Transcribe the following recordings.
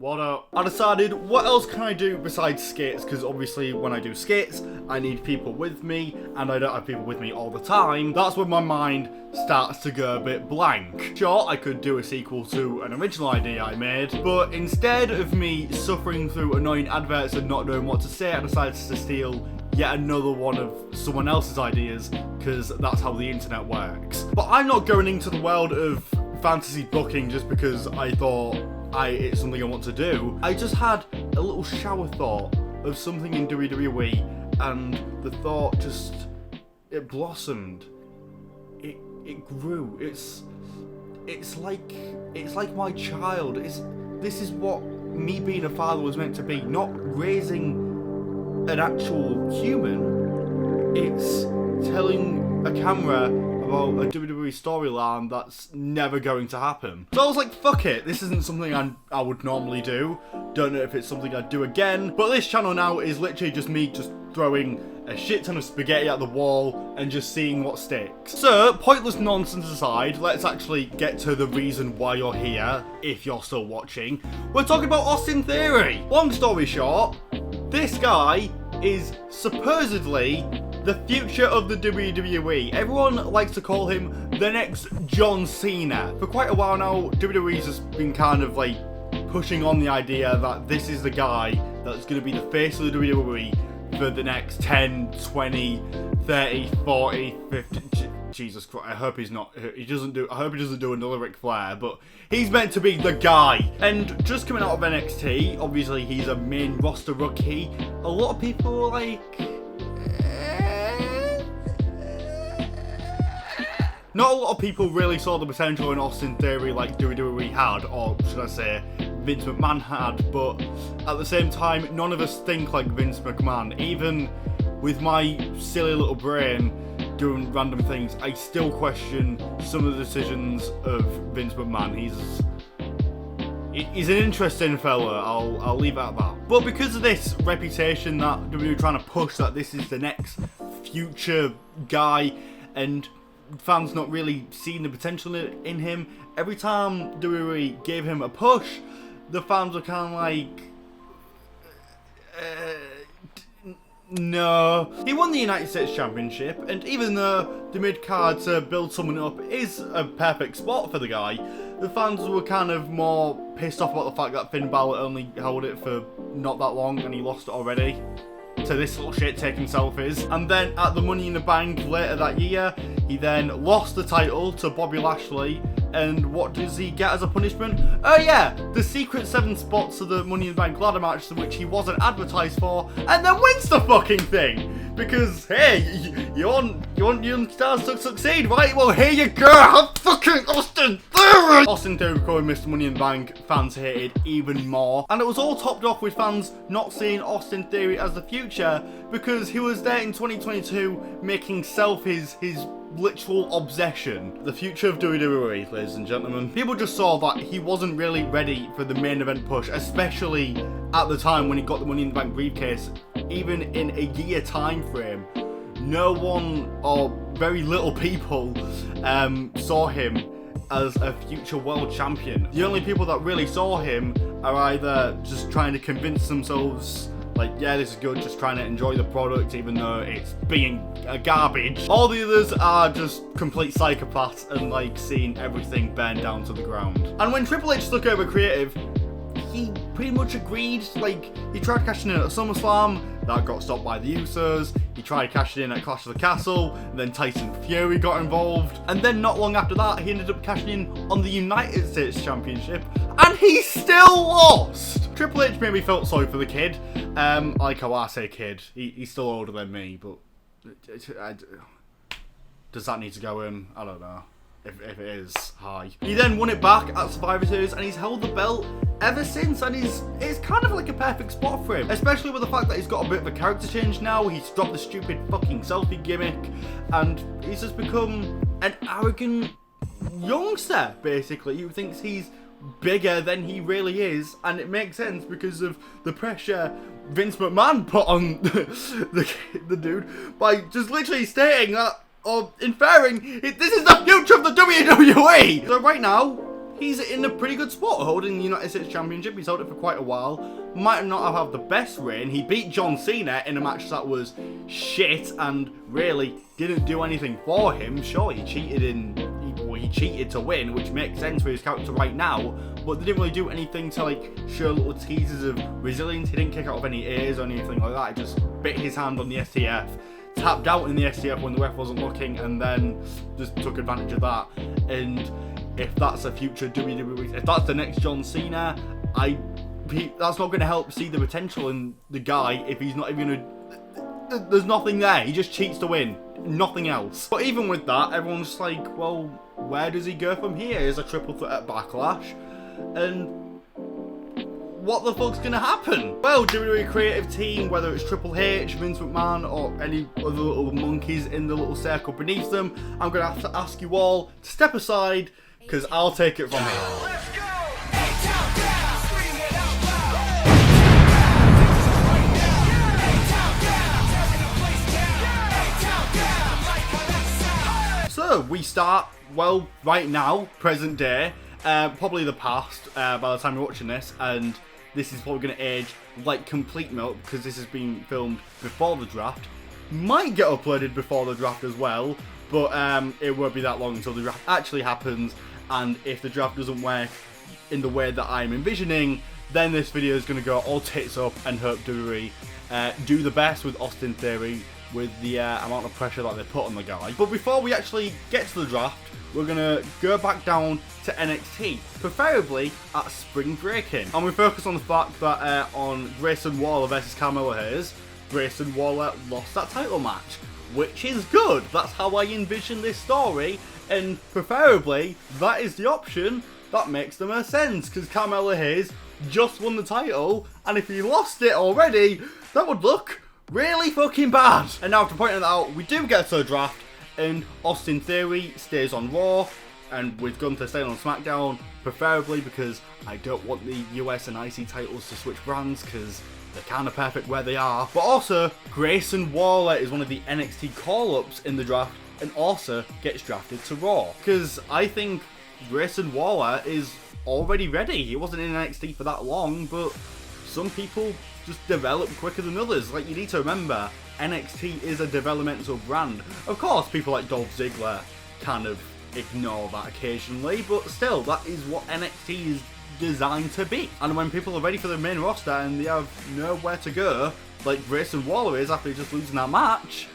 What up? I decided, what else can I do besides skates? Because obviously when I do skates, I need people with me, and I don't have people with me all the time. That's when my mind starts to go a bit blank. Sure, I could do a sequel to an original idea I made, but instead of me suffering through annoying adverts and not knowing what to say, I decided to steal yet another one of someone else's ideas, because that's how the internet works. But I'm not going into the world of fantasy booking just because I thought it's something I want to do. I just had a little shower thought of something in WWE, and the thought it blossomed. It grew. It's like my child. This is what me being a father was meant to be. Not raising an actual human. It's telling a camera about a WWE storyline that's never going to happen. So I was like, fuck it, this isn't something I would normally do. Don't know if it's something I'd do again, but this channel now is literally just me just throwing a shit ton of spaghetti at the wall and just seeing what sticks. So, pointless nonsense aside, let's actually get to the reason why you're here, if you're still watching. We're talking about Austin Theory. Long story short, this guy is supposedly the future of the WWE. Everyone likes to call him the next John Cena. For quite a while now, WWE's just been kind of like pushing on the idea that this is the guy that's going to be the face of the WWE for the next 10, 20, 30, 40, 50... Jesus Christ, I hope he doesn't do another Ric Flair, but he's meant to be the guy. And just coming out of NXT, obviously he's a main roster rookie. A lot of people are like... Not a lot of people really saw the potential in Austin Theory like WWE had, or should I say, Vince McMahon had, but at the same time, none of us think like Vince McMahon. Even with my silly little brain doing random things, I still question some of the decisions of Vince McMahon. He's an interesting fella, I'll leave it at that. But because of this reputation that WWE are trying to push, that this is the next future guy, and fans not really seeing the potential in him, every time WWE gave him a push, the fans were kind of like, no. He won the United States Championship, and even though the mid-card to build someone up is a perfect spot for the guy, the fans were kind of more pissed off about the fact that Finn Balor only held it for not that long and he lost it already to this little shit taking selfies. And then at the Money in the Bank later that year, he then lost the title to Bobby Lashley, and what does he get as a punishment? Oh yeah, the secret 7 spots of the Money in the Bank ladder match, which he wasn't advertised for, and then wins the fucking thing! Because, hey, you want young stars to succeed, right? Well, here you go, have fucking Austin Theory! Austin Theory becoming Mr. Money in the Bank, fans hated even more. And it was all topped off with fans not seeing Austin Theory as the future, because he was there in 2022 making selfies his literal obsession. The future of WWE, ladies and gentlemen. People just saw that he wasn't really ready for the main event push, especially at the time when he got the Money in the Bank briefcase. Even in a year time frame, no one, or very little people, saw him as a future world champion. The only people that really saw him are either just trying to convince themselves like, yeah, this is good, just trying to enjoy the product even though it's being garbage. All the others are just complete psychopaths and like seeing everything burn down to the ground. And when Triple H took over creative, he pretty much agreed. Like, he tried cashing in at SummerSlam, that got stopped by the Usos. He tried cashing in at Clash of the Castle, and then Tyson Fury got involved. And then not long after that, he ended up cashing in on the United States Championship, and he still lost! Triple H made me feel sorry for the kid. Like how I say kid, he's still older than me, but does that need to go in? I don't know. If it is, hi. He then won it back at Survivor Series, and he's held the belt ever since, and it's kind of like a perfect spot for him, especially with the fact that he's got a bit of a character change now. He's dropped the stupid fucking selfie gimmick, and he's just become an arrogant youngster, basically, who thinks he's bigger than he really is, and it makes sense because of the pressure Vince McMahon put on the dude by just literally stating that, or inferring, this is the future of the WWE. So right now, he's in a pretty good spot holding the United States Championship. He's held it for quite a while. Might not have had the best reign. He beat John Cena in a match that was shit and really didn't do anything for him. Sure, he cheated he cheated to win, which makes sense for his character right now, but they didn't really do anything to like show little teasers of resilience. He didn't kick out of any ears or anything like that. He just bit his hand on the STF, tapped out in the STF when the ref wasn't looking, and then just took advantage of that. And if that's a future WWE, if that's the next John Cena, that's not going to help see the potential in the guy if he's not even going to. There's nothing there. He just cheats to win. Nothing else. But even with that, everyone's just like, well, where does he go from here? Is a triple threat at Backlash, and what the fuck's gonna happen? Well, WWE creative team, whether it's Triple H, Vince McMahon, or any other little monkeys in the little circle beneath them, I'm gonna have to ask you all to step aside, because I'll take it from here. So we start, well, right now, present day, probably the past by the time you're watching this, and this is probably going to age like complete milk because this has been filmed before the draft. Might get uploaded before the draft as well, but it won't be that long until the draft actually happens, and if the draft doesn't work in the way that I'm envisioning, then this video is going to go all tits up and hope WWE do the best with Austin Theory, with the amount of pressure that they put on the guy. But before we actually get to the draft, we're going to go back down to NXT, preferably at Spring Breaking. And we focus on the fact that on Grayson Waller versus Carmelo Hayes, Grayson Waller lost that title match, which is good. That's how I envision this story, and preferably that is the option that makes the most sense, because Carmelo Hayes just won the title, and if he lost it already, that would look really fucking bad. And now, to point that out, we do get to the draft, and Austin Theory stays on Raw, and with Gunther staying on SmackDown, preferably because I don't want the US and IC titles to switch brands, because they're kind of perfect where they are. But also, Grayson Waller is one of the NXT call-ups in the draft, and also gets drafted to Raw, because I think Grayson Waller is already ready. He wasn't in NXT for that long, but some people just develop quicker than others. Like, you need to remember, NXT is a developmental brand. Of course, people like Dolph Ziggler kind of ignore that occasionally, but still, that is what NXT is designed to be. And when people are ready for the main roster and they have nowhere to go, like Grayson Waller is after just losing that match,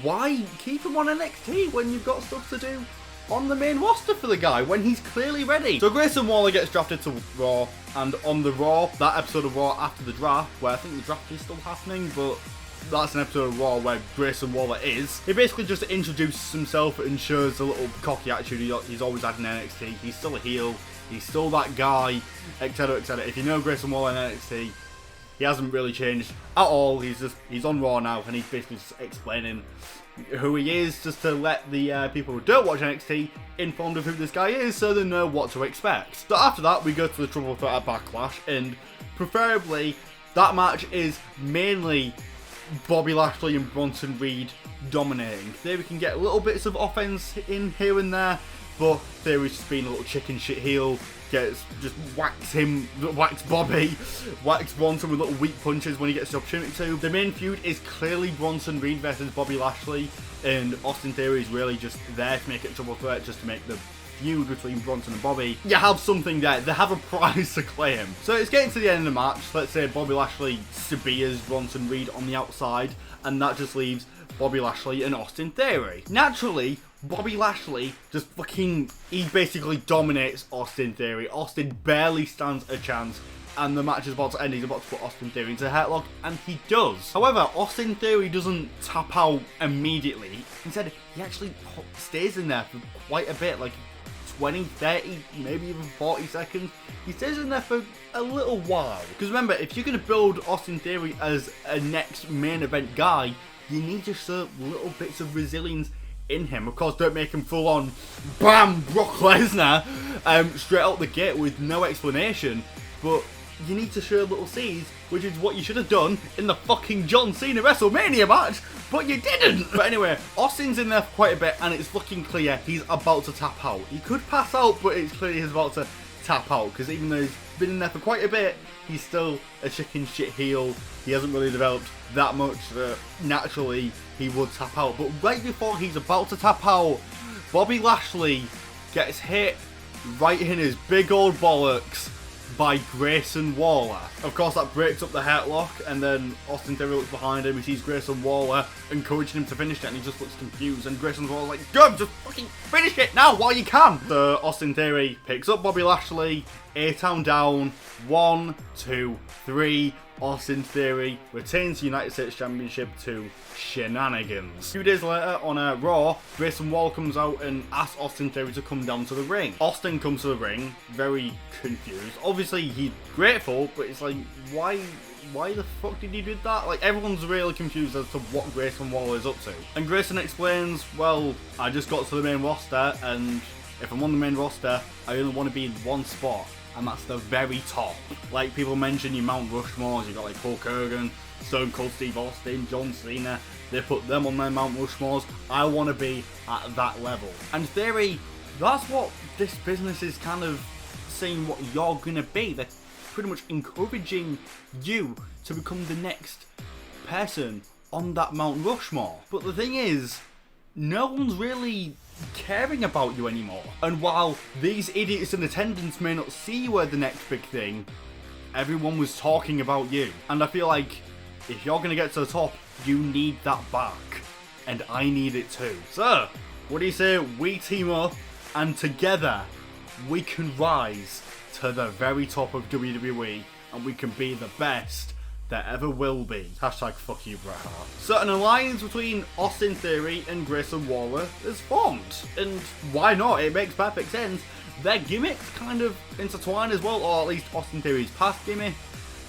why keep him on NXT when you've got stuff to do on the main roster for the guy when he's clearly ready? So Grayson Waller gets drafted to Raw, and on the Raw, that episode of Raw after the draft, where I think the draft is still happening, but that's an episode of Raw where Grayson Waller is. He basically just introduces himself and shows a little cocky attitude he's always had in NXT. He's still a heel, he's still that guy, etc, etc. If you know Grayson Waller in NXT, he hasn't really changed at all. He's on Raw now, and he's basically just explaining who he is, just to let the people who don't watch NXT informed of who this guy is, so they know what to expect. So after that, we go to the Triple Threat at Backlash, and preferably that match is mainly Bobby Lashley and Bronson Reed dominating. There we can get little bits of offense in here and there, but Theory's just being a little chicken shit heel. Just whacks Bobby, whacks Bronson with little weak punches when he gets the opportunity to. The main feud is clearly Bronson Reed versus Bobby Lashley, and Austin Theory is really just there to make it a triple threat, just to make the feud between Bronson and Bobby. You have something there, they have a prize to claim. So it's getting to the end of the match. Let's say Bobby Lashley spears Bronson Reed on the outside, and that just leaves Bobby Lashley and Austin Theory. Naturally, Bobby Lashley he basically dominates Austin Theory. Austin barely stands a chance, and the match is about to end. He's about to put Austin Theory into a headlock, and he does. However, Austin Theory doesn't tap out immediately. Instead, he actually stays in there for quite a bit, like 20, 30, maybe even 40 seconds. He stays in there for a little while. Because remember, if you're going to build Austin Theory as a next main event guy, you need to show little bits of resilience in him. Of course, don't make him full on BAM! Brock Lesnar straight out the gate with no explanation, but you need to show little seeds, which is what you should have done in the fucking John Cena WrestleMania match, but you didn't. But anyway, Austin's in there for quite a bit, and it's looking clear he's about to tap out. He could pass out, but it's clear he's about to tap out, because even though he's been in there for quite a bit, he's still a chicken shit heel. He hasn't really developed that much that naturally he would tap out. But right before he's about to tap out, Bobby Lashley gets hit right in his big old bollocks by Grayson Waller. Of course, that breaks up the headlock, and then Austin Theory looks behind him. He sees Grayson Waller encouraging him to finish it, and he just looks confused. And Grayson Waller's like, "Go, just fucking finish it now while you can." So Austin Theory picks up Bobby Lashley, A-Town down, 1, 2, 3. Austin Theory retains the United States Championship to shenanigans. 2 days later on Raw, Grayson Waller comes out and asks Austin Theory to come down to the ring. Austin comes to the ring, very confused. Obviously, he's grateful, but it's like, why the fuck did he do that? Like, everyone's really confused as to what Grayson Waller is up to. And Grayson explains, well, I just got to the main roster, and if I'm on the main roster, I only want to be in one spot, and that's the very top. Like, people mention your Mount Rushmores, you got like Hulk Hogan, Stone Cold Steve Austin, John Cena. They put them on their Mount Rushmores. I want to be at that level. And Theory, that's what this business is kind of saying what you're gonna be. They're pretty much encouraging you to become the next person on that Mount Rushmore. But the thing is, no one's really caring about you anymore. And while these idiots in attendance may not see you as the next big thing, everyone was talking about you. And I feel like if you're going to get to the top, you need that back. And I need it too. So, what do you say we team up, and together we can rise to the very top of WWE, and we can be the best there ever will be. Hashtag fuck you, Bret Hart. So an alliance between Austin Theory and Grayson Waller is formed. And why not? It makes perfect sense. Their gimmicks kind of intertwine as well, or at least Austin Theory's past gimmick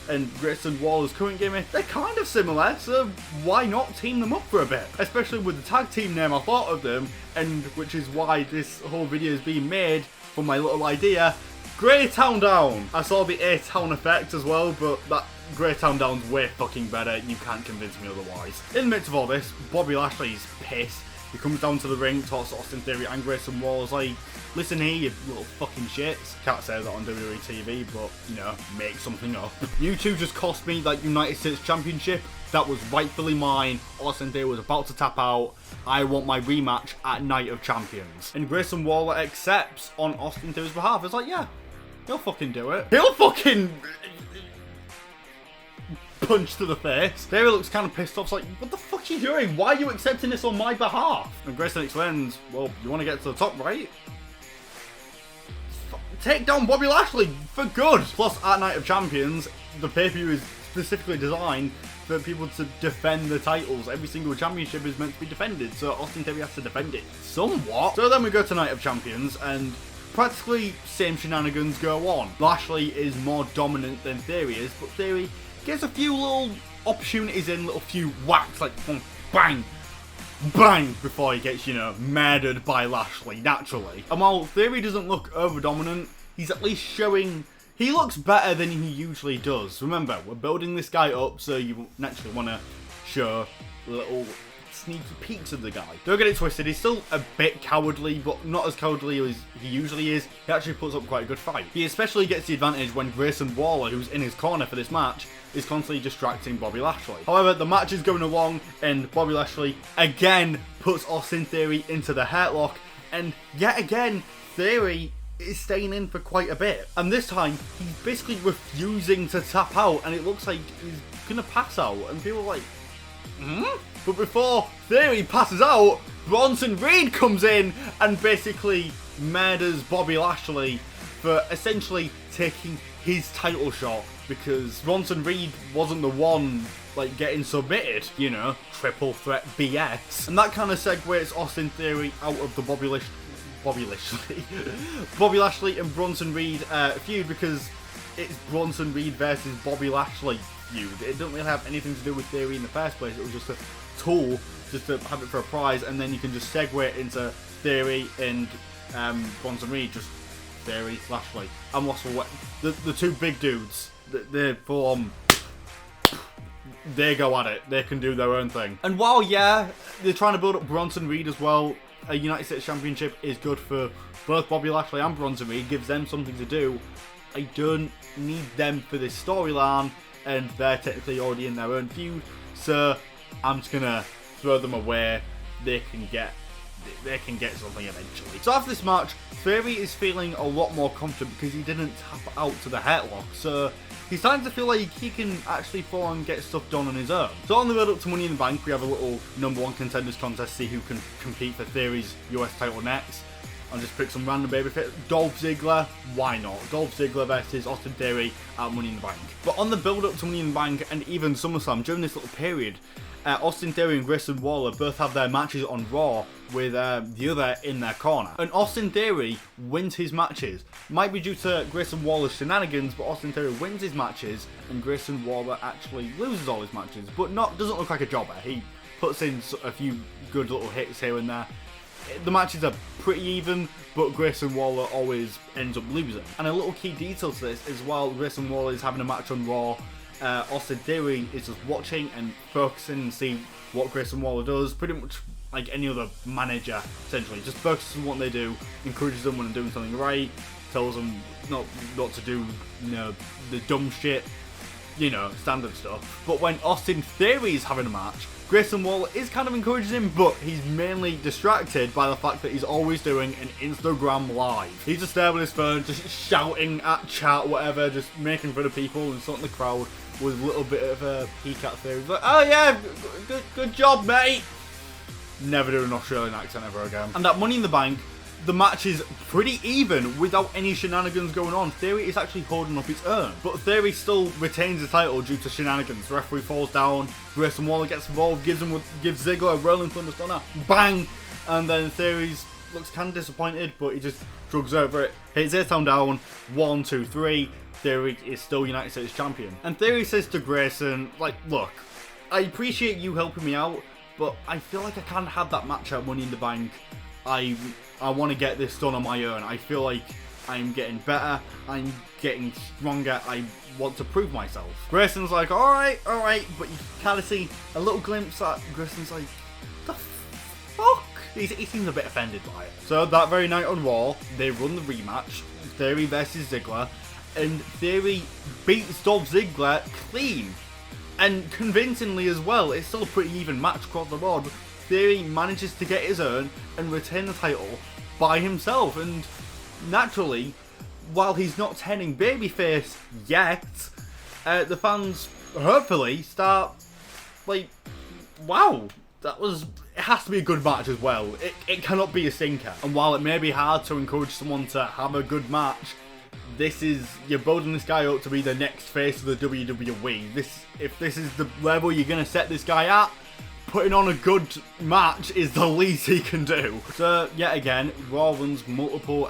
and Grayson Waller's current gimmick. They're kind of similar, so why not team them up for a bit? Especially with the tag team name I thought of them, and which is why this whole video is being made from my little idea. Greytown Down. I saw the A-Town effect as well, but that Greytown Down's way fucking better. You can't convince me otherwise. In the midst of all this, Bobby Lashley's pissed. He comes down to the ring, talks to Austin Theory and Grayson Waller's like, listen here, you little fucking shits. Can't say that on WWE TV, but, you know, make something up. You two just cost me that United States Championship. That was rightfully mine. Austin Theory was about to tap out. I want my rematch at Night of Champions. And Grayson Waller accepts on Austin Theory's behalf. It's like, yeah, he'll fucking do it. He'll fucking punch to the face. Theory looks kind of pissed off. It's like, what the fuck are you doing? Why are you accepting this on my behalf? And Grayson explains, well, you want to get to the top, right? Take down Bobby Lashley for good. Plus, at Night of Champions, the pay-per-view is specifically designed for people to defend the titles. Every single championship is meant to be defended, so Austin Theory has to defend it somewhat. So then we go to Night of Champions, and practically same shenanigans go on. Lashley is more dominant than Theory is, but Theory gets a few little opportunities in, little few whacks, like bang, bang, before he gets, you know, murdered by Lashley, naturally. And while Theory doesn't look over-dominant, he's at least showing he looks better than he usually does. Remember, we're building this guy up, so you naturally want to show little sneaky peeks of the guy. Don't get it twisted, he's still a bit cowardly, but not as cowardly as he usually is. He actually puts up quite a good fight. He especially gets the advantage when Grayson Waller, who's in his corner for this match, is constantly distracting Bobby Lashley. However, the match is going along, and Bobby Lashley again puts Austin Theory into the headlock, and yet again, Theory is staying in for quite a bit. And this time, he's basically refusing to tap out, and it looks like he's gonna pass out, and people are like, But before Theory passes out, Bronson Reed comes in and basically murders Bobby Lashley for essentially taking his title shot, because Bronson Reed wasn't the one like getting submitted, you know, triple threat BS. And that kind of segues Austin Theory out of the Bobby Lashley and Bronson Reed feud, because it's Bronson Reed versus Bobby Lashley feud. It didn't really have anything to do with Theory in the first place. It was just a tool just to have it for a prize, and then you can just segue it into Theory and Bronson Reed, just Theory, Lashley. I'm lost for what the two big dudes They're full on. They go at it. They can do their own thing. And while, yeah, they're trying to build up Bronson Reed as well, a United States Championship is good for both Bobby Lashley and Bronson Reed. Gives them something to do. I don't need them for this storyline, and they're technically already in their own feud. So I'm just gonna throw them away. They can get something eventually. So after this match, Theory is feeling a lot more confident because he didn't tap out to the headlock. So he's starting to feel like he can actually fall and get stuff done on his own. So on the road up to Money in the Bank, we have a little #1 contenders contest, see who can compete for Theory's US title next. I'll just pick some random babyface. Dolph Ziggler, why not? Dolph Ziggler versus Austin Theory at Money in the Bank. But on the build up to Money in the Bank and even SummerSlam, during this little period, Austin Theory and Grayson Waller both have their matches on Raw with the other in their corner. And Austin Theory wins his matches. Might be due to Grayson Waller's shenanigans, but Austin Theory wins his matches and Grayson Waller actually loses all his matches. But doesn't look like a jobber. He puts in a few good little hits here and there. The matches are pretty even, but Grayson Waller always ends up losing. And a little key detail to this is while Grayson Waller is having a match on Raw, Austin Theory is just watching and focusing and see what Grayson Waller does, pretty much like any other manager, essentially. Just focuses on what they do, encourages them when they're doing something right, tells them not to do, the dumb shit, standard stuff. But when Austin Theory is having a match, Grayson Waller is kind of encouraging him, but he's mainly distracted by the fact that he's always doing an Instagram live. He's just there with his phone, just shouting at chat, whatever, just making fun of people, insulting the crowd with a little bit of a peek at Theory. He's like, oh yeah, good job, mate. Never do an Australian accent ever again. And at Money in the Bank, the match is pretty even without any shenanigans going on. Theory is actually holding up his own, but Theory still retains the title due to shenanigans. The referee falls down, Grayson Waller gets involved, gives Ziggler a rolling thunder stunner, bang, and then Theory looks kind of disappointed, but he just shrugs over it, hits Airtown down, 1, 2, 3. Theory is still United States champion. And Theory says to Grayson, like, look, I appreciate you helping me out, but I feel like I can't have that match at Money in the Bank. I want to get this done on my own. I feel like I'm getting better. I'm getting stronger. I want to prove myself. Grayson's like, alright, but you kind of see a little glimpse at Grayson's like, the fuck? He seems a bit offended by it. So that very night on Raw, they run the rematch, Theory versus Ziggler, and Theory beats Dolph Ziggler clean. And convincingly as well. It's still a pretty even match across the board. Theory manages to get his own and retain the title by himself, and naturally, while he's not turning babyface yet, the fans hopefully start like, wow, it has to be a good match as well. It cannot be a stinker. And while it may be hard to encourage someone to have a good match, you're building this guy up to be the next face of the WWE. If this is the level you're gonna set this guy at, putting on a good match is the least he can do. So, yet again, Raw runs multiple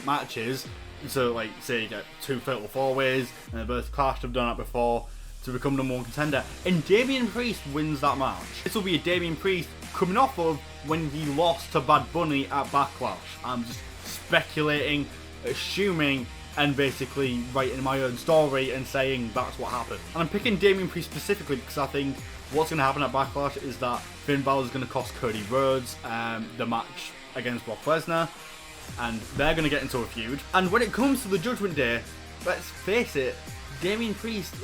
matches. So, like, say you get 2 fatal 4-ways, and they both clashed, have done that before, to become #1 contender. And Damian Priest wins that match. This will be a Damian Priest coming off of when he lost to Bad Bunny at Backlash. I'm just speculating, assuming, and basically writing my own story and saying that's what happened. And I'm picking Damian Priest specifically because I think what's going to happen at Backlash is that Finn Balor is going to cost Cody Rhodes the match against Brock Lesnar, and they're going to get into a feud. And when it comes to the Judgment Day, let's face it, Damian Priest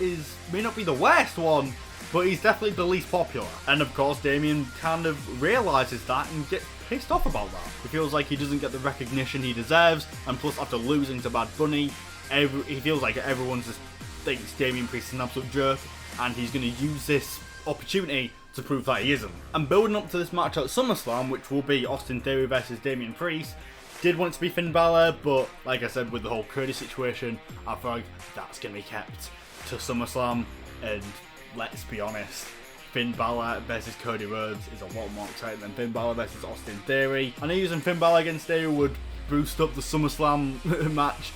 may not be the worst one, but he's definitely the least popular. And of course, Damian kind of realises that and gets pissed off about that. He feels like he doesn't get the recognition he deserves, and plus after losing to Bad Bunny, he feels like everyone just thinks Damian Priest is an absolute jerk, and he's going to use this opportunity to prove that he isn't. And building up to this match at SummerSlam, which will be Austin Theory versus Damian Priest, did want it to be Finn Balor, but like I said, with the whole Cody situation, I feel like that's going to be kept to SummerSlam. And let's be honest, Finn Balor versus Cody Rhodes is a lot more exciting than Finn Balor versus Austin Theory. I know using Finn Balor against Theory would boost up the SummerSlam match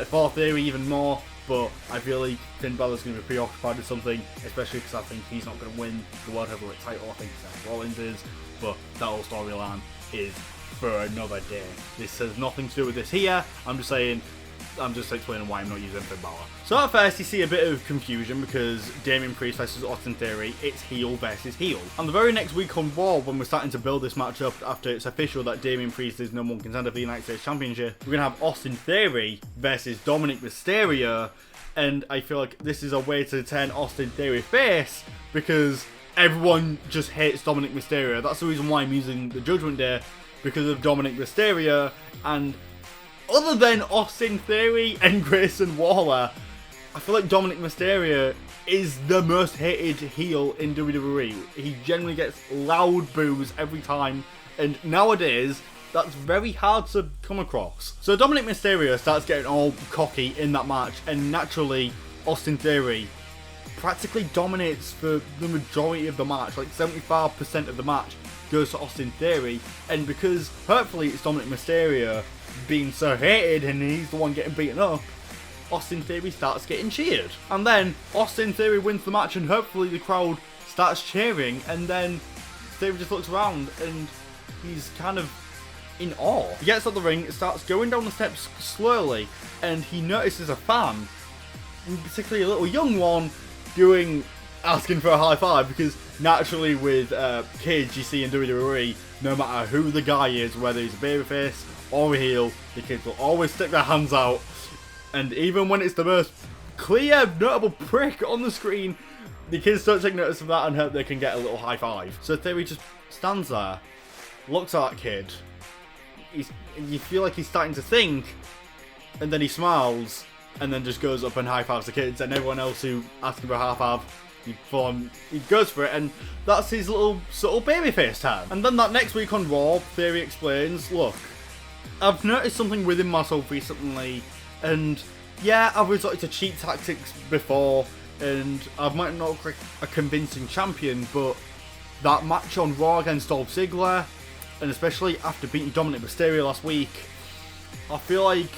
for Theory even more, but I feel like Finn Balor's going to be preoccupied with something, especially because I think he's not going to win the World Heavyweight title. I think Seth Rollins is, but that whole storyline is for another day. This has nothing to do with this here. I'm just saying, I'm just explaining why I'm not using Finn Balor. So at first you see a bit of confusion because Damian Priest versus Austin Theory, it's heel versus heel. And the very next week on Raw, when we're starting to build this match up after it's official that Damian Priest is #1 contender for the United States Championship, we're going to have Austin Theory versus Dominic Mysterio. And I feel like this is a way to turn Austin Theory face because everyone just hates Dominic Mysterio. That's the reason why I'm using the Judgment Day, because of Dominic Mysterio. And other than Austin Theory and Grayson Waller, I feel like Dominic Mysterio is the most hated heel in WWE. He generally gets loud boos every time, and nowadays that's very hard to come across. So Dominic Mysterio starts getting all cocky in that match, and naturally Austin Theory practically dominates for the majority of the match. Like 75% of the match goes to Austin Theory, and because hopefully it's Dominic Mysterio being so hated and he's the one getting beaten up, Austin Theory starts getting cheered. And then Austin Theory wins the match, and hopefully the crowd starts cheering, and then Theory just looks around and he's kind of in awe. He gets out the ring, starts going down the steps slowly, and he notices a fan, particularly a little young one, asking for a high five, because naturally with kids you see in WWE, no matter who the guy is, whether he's a babyface or a heel, the kids will always stick their hands out, and even when it's the most clear, notable prick on the screen, the kids don't take notice of that and hope they can get a little high five. So Theory just stands there, looks at that kid, you feel like he's starting to think, and then he smiles, and then just goes up and high fives the kids, and everyone else who asks him for a half five, he goes for it, and that's his little subtle babyface time. And then that next week on Raw, Theory explains, look, I've noticed something within myself recently, and yeah, I've resorted to cheat tactics before, and I might not be a convincing champion, but that match on Raw against Dolph Ziggler, and especially after beating Dominic Mysterio last week, I feel like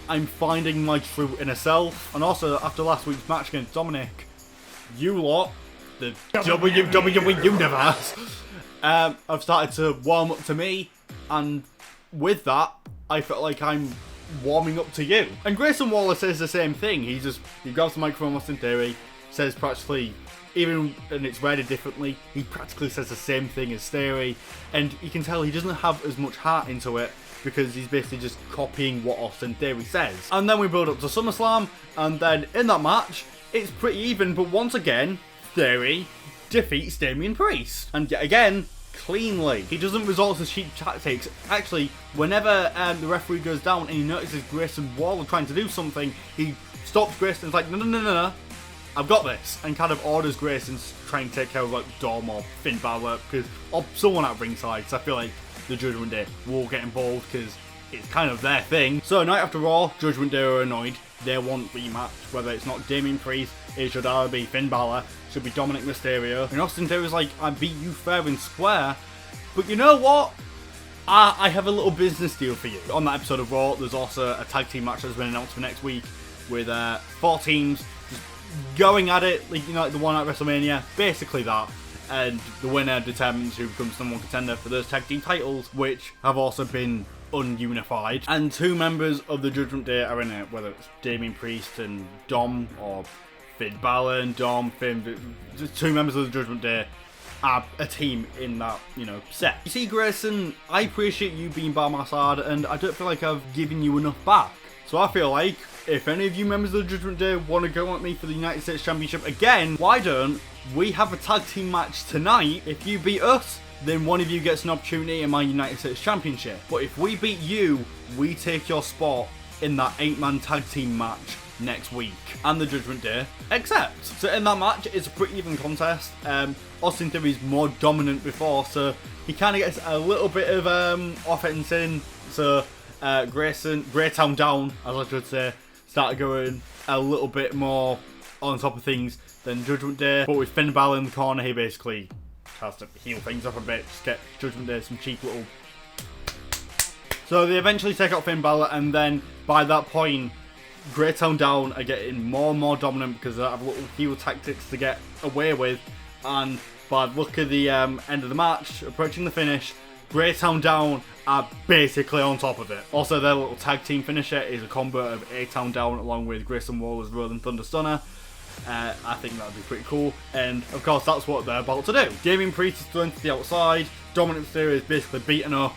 I'm finding my true inner self. And also, after last week's match against Dominic, you lot, the WWE Universe, have started to warm up to me, and with that, I felt like I'm warming up to you. And Grayson Waller says the same thing. He grabs the microphone, Austin Theory, says practically, and it's worded differently, he practically says the same thing as Theory, and you can tell he doesn't have as much heart into it, because he's basically just copying what Austin Theory says. And then we build up to SummerSlam, and then in that match, it's pretty even, but once again, Theory defeats Damian Priest. And yet again, cleanly. He doesn't resort to cheap tactics. Actually, whenever the referee goes down and he notices Grayson Waller trying to do something, he stops Grayson and is like, no, I've got this, and kind of orders Grayson to try and take care of like Dom or Finn Balor, or someone at ringside, because I feel like the Judgment Day will get involved because it's kind of their thing. So night after Raw, Judgment Day are annoyed. They want rematch, whether it's not Damian Priest, it should either be Finn Balor, it should be Dominic Mysterio. And Austin Theory's like, I beat you fair and square, but you know what? I have a little business deal for you. On that episode of Raw, there's also a tag team match that's been announced for next week with 4 teams just going at it, like the one at WrestleMania, basically that. And the winner determines who becomes #1 contender for those tag team titles, which have also been ununified. And 2 members of the Judgment Day are in it, whether it's Damian Priest and Dom, or Finn Balor and Dom, just 2 members of the Judgment Day are a team in that, set. You see, Grayson, I appreciate you being by my side, and I don't feel like I've given you enough back. So I feel like, if any of you members of the Judgment Day want to go at me for the United States Championship again, why don't we have a tag team match tonight? If you beat us, then one of you gets an opportunity in my United States Championship. But if we beat you, we take your spot in that 8-man tag team match next week. And the Judgment Day accept. So in that match, it's a pretty even contest. Austin Theory's more dominant before, so he kind of gets a little bit of offense in. So Graytown down, as I should say, started going a little bit more on top of things than Judgment Day. But with Finn Balor in the corner, he basically has to heal things up a bit, just get Judgment Day some cheap little... So they eventually take out Finn Balor, and then by that point, Graytown down are getting more and more dominant because they have little heel tactics to get away with, and by the look of the end of the match, approaching the finish, Greytown Down are basically on top of it. Also, their little tag team finisher is a combo of A-Town Down along with Grayson Waller's Rolling Thunder Stunner. I think that would be pretty cool, and of course that's what they're about to do. Damien Priest is thrown to the outside, Dominic Mysterio is basically beaten up,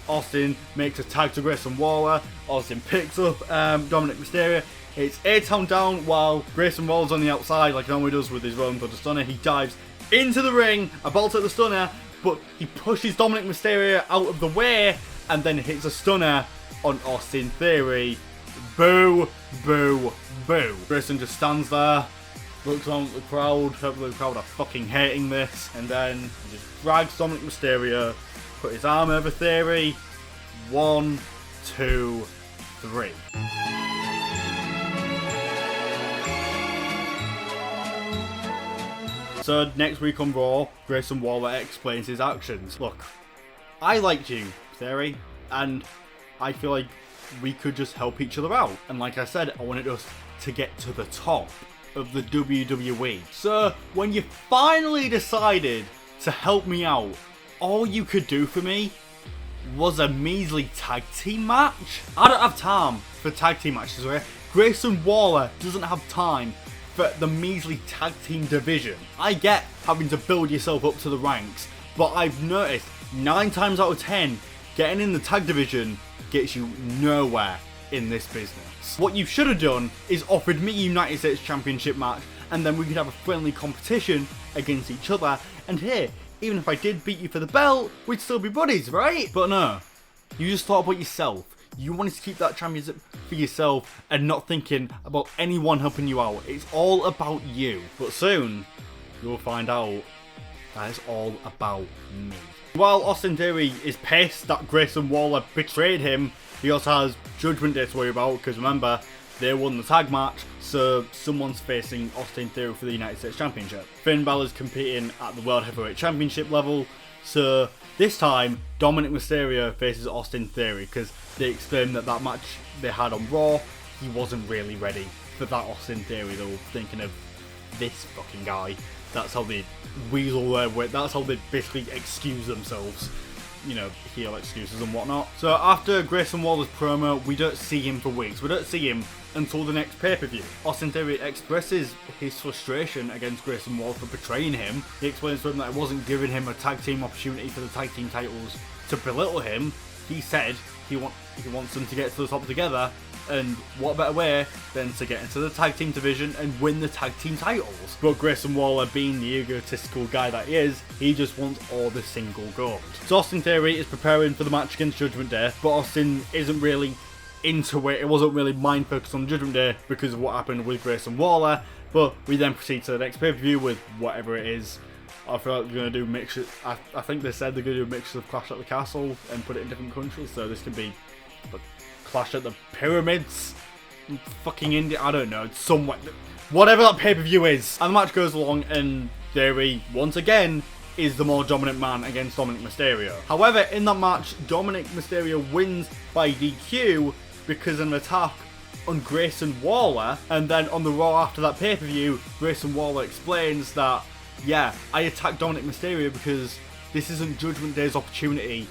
Austin makes a tag to Grayson Waller, Austin picks up Dominic Mysterio. It's A-Town Down while Grayson Waller's on the outside like he normally does with his Rolling Thunder Stunner. He dives into the ring, about to hit the stunner, but he pushes Dominic Mysterio out of the way and then hits a stunner on Austin Theory. Boo, boo, boo. Grayson just stands there, looks on at the crowd, hopefully the crowd are fucking hating this, and then he just drags Dominic Mysterio, put his arm over Theory. 1, 2, 3. So next week on Raw, Grayson Waller explains his actions. Look, I liked you, Theory, and I feel like we could just help each other out. And like I said, I wanted us to get to the top of the WWE. So when you finally decided to help me out, all you could do for me was a measly tag team match? I don't have time for tag team matches, right? Grayson Waller doesn't have time for the measly tag team division. I get having to build yourself up to the ranks, but I've noticed 9 times out of 10, getting in the tag division gets you nowhere in this business. What you should have done is offered me a United States Championship match, and then we could have a friendly competition against each other, and here, even if I did beat you for the belt, we'd still be buddies, right? But no, you just thought about yourself. You wanted to keep that championship for yourself and not thinking about anyone helping you out. It's all about you. But soon, you'll find out that it's all about me. While Austin Theory is pissed that Grayson Waller betrayed him, he also has Judgment Day to worry about, because remember, they won the tag match, so someone's facing Austin Theory for the United States Championship. Finn Balor's competing at the World Heavyweight Championship level, so this time, Dominic Mysterio faces Austin Theory, because they explained that that match they had on Raw, he wasn't really ready for that Austin Theory. They were thinking of this fucking guy. That's how they weasel their way, that's how they basically excuse themselves. You know, heel excuses and whatnot. So after Grayson Waller's promo, we don't see him for weeks. We don't see him until the next pay-per-view. Austin Theory expresses his frustration against Grayson Waller for betraying him. He explains to him that it wasn't giving him a tag team opportunity for the tag team titles to belittle him. He said he wants them to get to the top together, and what better way than to get into the tag team division and win the tag team titles. But Grayson Waller, being the egotistical guy that he is, he just wants all the single gold. So Austin Theory is preparing for the match against Judgment Day, but Austin isn't really into it. It wasn't really mind focused on Judgment Day because of what happened with Grayson Waller. But we then proceed to the next pay-per-view with whatever it is. I feel like they're going to do mixtures. I think they said they're going to do mixtures of Clash at the Castle and put it in different countries. So this could be Clash at the Pyramids, fucking India, I don't know, somewhere, whatever that pay-per-view is. And the match goes along, and Theory, once again, is the more dominant man against Dominic Mysterio. However, in that match, Dominic Mysterio wins by DQ because of an attack on Grayson Waller, and then on the Raw after that pay-per-view, Grayson Waller explains that, yeah, I attacked Dominic Mysterio because this isn't Judgment Day's opportunity,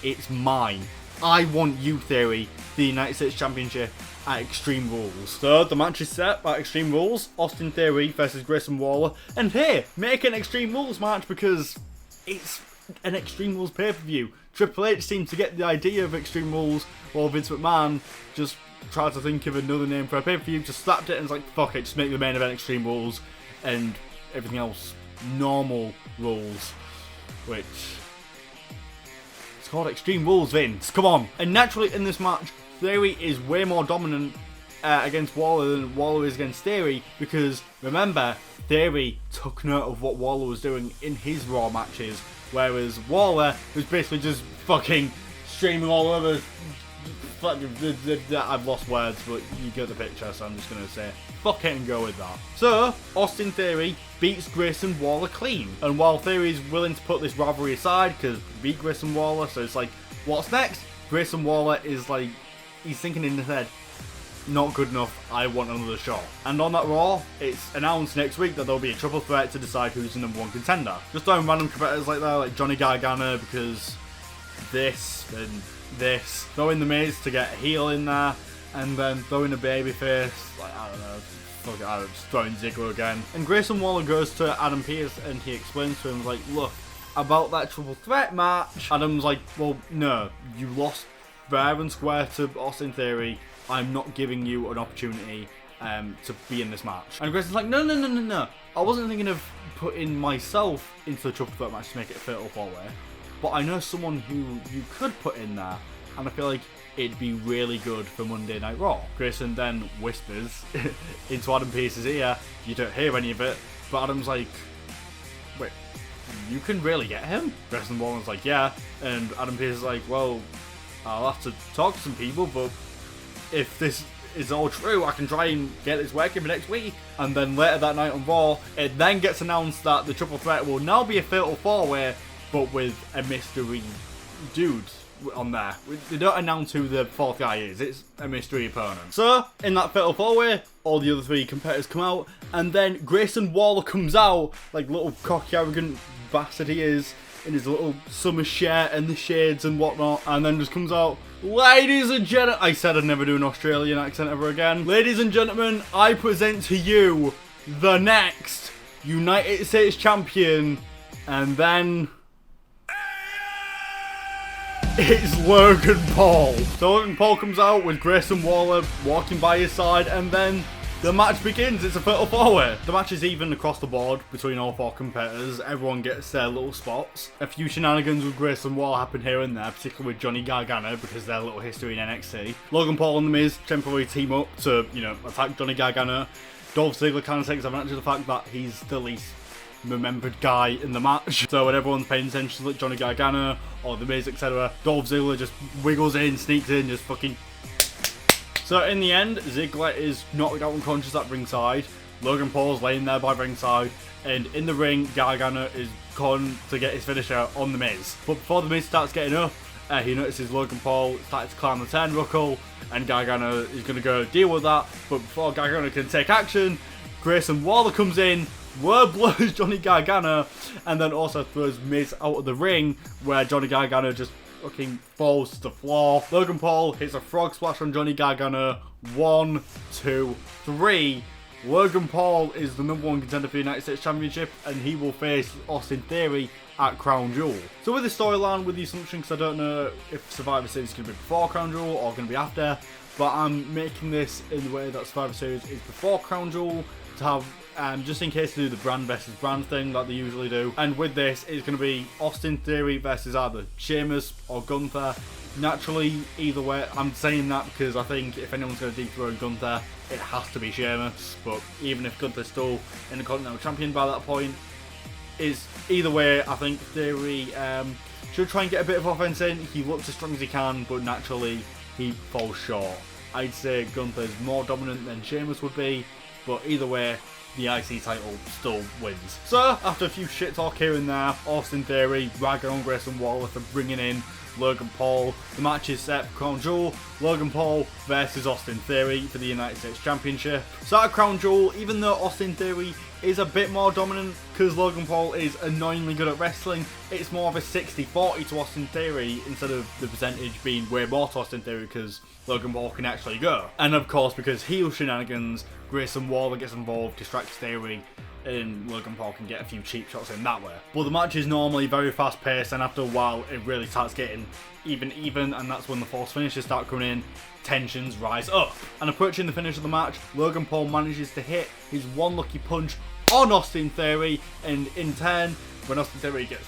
it's mine. I want you, Theory, the United States Championship at Extreme Rules. So the match is set at Extreme Rules, Austin Theory versus Grayson Waller, and here, make an Extreme Rules match because it's an Extreme Rules pay-per-view. Triple H seemed to get the idea of Extreme Rules, while Vince McMahon just tried to think of another name for a pay-per-view, just slapped it and was like, fuck it, just make the main event Extreme Rules, and everything else normal rules, which... called Extreme Rules, Vince. Come on. And naturally in this match, Theory is way more dominant against Waller than Waller is against Theory, because remember, Theory took note of what Waller was doing in his Raw matches, whereas Waller was basically just fucking streaming all over. I've lost words, but you get the picture, so I'm just going to say fuck it and go with that. So, Austin Theory beats Grayson Waller clean. And while Theory's willing to put this rivalry aside, because beat Grayson Waller, so it's like, what's next? Grayson Waller is like, he's thinking in his head, not good enough, I want another shot. And on that Raw, it's announced next week that there'll be a triple threat to decide who's the #1 contender. Just throwing random competitors like that, like Johnny Gargano, because this and this. Throwing the Miz to get a heel in there, and then throwing a babyface, like, I don't know, fuck it, I don't, just throwing Ziggler again. And Grayson Waller goes to Adam Pearce and he explains to him, like, look, about that triple threat match. Adam's like, well, no, you lost fair and square to Austin Theory. I'm not giving you an opportunity to be in this match. And Grayson's like, no. I wasn't thinking of putting myself into the triple threat match to make it a fatal four-way, but I know someone who you could put in there, and I feel like it'd be really good for Monday Night Raw. Grayson then whispers into Adam Pearce's ear. You don't hear any of it, but Adam's like, wait, you can really get him? Grayson Wallen's like, yeah, and Adam Pearce is like, well, I'll have to talk to some people, but if this is all true, I can try and get this working for next week. And then later that night on Raw, it then gets announced that the triple threat will now be a fatal four-way, but with a mystery dude on there. They don't announce who the fourth guy is, it's a mystery opponent. So, in that fatal four-way, all the other three competitors come out, and then Grayson Waller comes out, like little cocky, arrogant bastard he is, in his little summer shirt and the shades and whatnot, and then just comes out, ladies and gentlemen, I said I'd never do an Australian accent ever again. Ladies and gentlemen, I present to you the next United States champion, and then it's Logan Paul. So Logan Paul comes out with Grayson Waller walking by his side, and then the match begins. It's a fatal four-way. The match is even across the board between all four competitors. Everyone gets their little spots. A few shenanigans with Grayson Waller happen here and there, particularly with Johnny Gargano because their little history in NXT. Logan Paul and The Miz temporarily team up to, attack Johnny Gargano. Dolph Ziggler kind of takes advantage of the fact that he's the least remembered guy in the match. So when everyone's paying attention to Johnny Gargano or The Miz, etc., Dolph Ziggler just wiggles in, sneaks in, just fucking... So in the end, Ziggler is knocked out unconscious at ringside. Logan Paul's laying there by ringside, and in the ring, Gargano is gone to get his finisher on The Miz. But before The Miz starts getting up, he notices Logan Paul starting to climb the turnbuckle, and Gargano is going to go deal with that. But before Gargano can take action, Grayson Waller comes in, word blows Johnny Gargano, and then also throws Miz out of the ring, where Johnny Gargano just fucking falls to the floor. Logan Paul hits a frog splash on Johnny Gargano. 1, 2, 3. Logan Paul is the #1 contender for the United States Championship, and he will face Austin Theory at Crown Jewel. So with the storyline, with the assumption, because I don't know if Survivor Series is going to be before Crown Jewel or going to be after, but I'm making this in the way that Survivor Series is before Crown Jewel to have just in case they do the brand versus brand thing that they usually do. And with this, it's going to be Austin Theory versus either Sheamus or Gunther. Naturally, either way, I'm saying that because I think if anyone's going to dethrone Gunther, it has to be Sheamus. But even if Gunther's still in the Continental Champion by that point, is either way, I think Theory should try and get a bit of offense in. He looks as strong as he can, but naturally, he falls short. I'd say Gunther's more dominant than Sheamus would be, but either way, the IC title still wins. So, after a few shit talk here and there, Austin Theory ragging on Grayson Waller for bringing in Logan Paul. The match is set for Crown Jewel. Logan Paul versus Austin Theory for the United States Championship. So at Crown Jewel, even though Austin Theory is a bit more dominant because Logan Paul is annoyingly good at wrestling, it's more of a 60-40 to Austin Theory instead of the percentage being way more to Austin Theory because Logan Paul can actually go. And of course, because heel shenanigans, Grayson Waller gets involved, distracts Theory, and Logan Paul can get a few cheap shots in that way. But the match is normally very fast paced, and after a while it really starts getting even, and that's when the false finishes start coming in, tensions rise up. And approaching the finish of the match, Logan Paul manages to hit his one lucky punch on Austin Theory, and in turn, when Austin Theory gets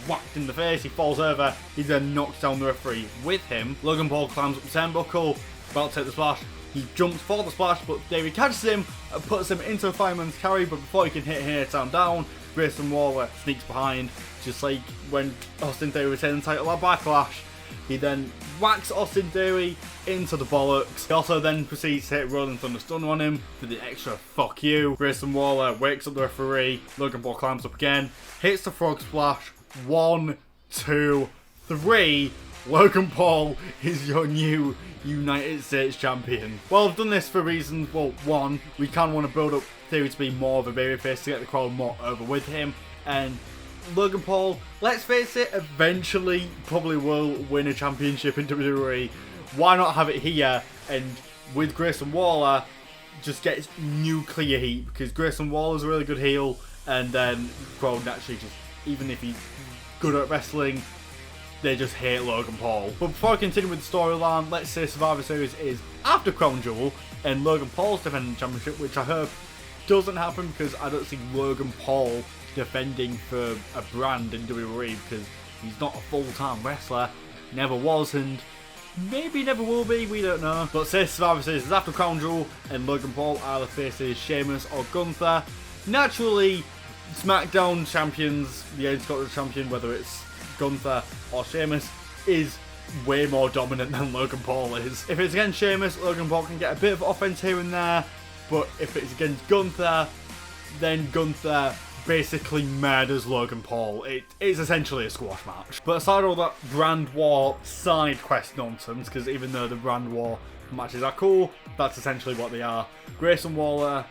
whacked in the face, he falls over, he then knocks down the referee with him. Logan Paul climbs up the turnbuckle, about to take the splash. He jumps for the splash, but Theory catches him and puts him into a fireman's carry, but before he can hit down, Grayson Waller sneaks behind, just like when Austin Theory retained the title at Backlash. He then whacks Austin Theory into the bollocks. He also then proceeds to hit Rolling Thunder Stunner on him for the extra fuck you. Grayson Waller wakes up the referee, Logan Paul climbs up again, hits the frog splash. 1, 2, 3. Logan Paul is your new United States Champion. Well, I've done this for reasons, well, one, we kind of want to build up Theory to be more of a babyface to get the crowd more over with him, and Logan Paul, let's face it, eventually probably will win a championship in WWE. Why not have it here, and with Grayson Waller, just get nuclear heat, because Grayson Waller's a really good heel, and then crowd naturally just, even if he's good at wrestling, they just hate Logan Paul. But before I continue with the storyline, let's say Survivor Series is after Crown Jewel, and Logan Paul's defending the championship, which I hope doesn't happen, because I don't see Logan Paul defending for a brand in WWE, because he's not a full-time wrestler, never was, and maybe never will be, we don't know. But say Survivor Series is after Crown Jewel, and Logan Paul either faces Sheamus or Gunther. Naturally, SmackDown champions, the Intercontinental champion, whether it's Gunther or Sheamus, is way more dominant than Logan Paul is. If it's against Sheamus, Logan Paul can get a bit of offense here and there, but if it's against Gunther, then Gunther basically murders Logan Paul. It's essentially a squash match. But aside all that brand war side quest nonsense, because even though the brand war matches are cool, that's essentially what they are. Grayson Waller,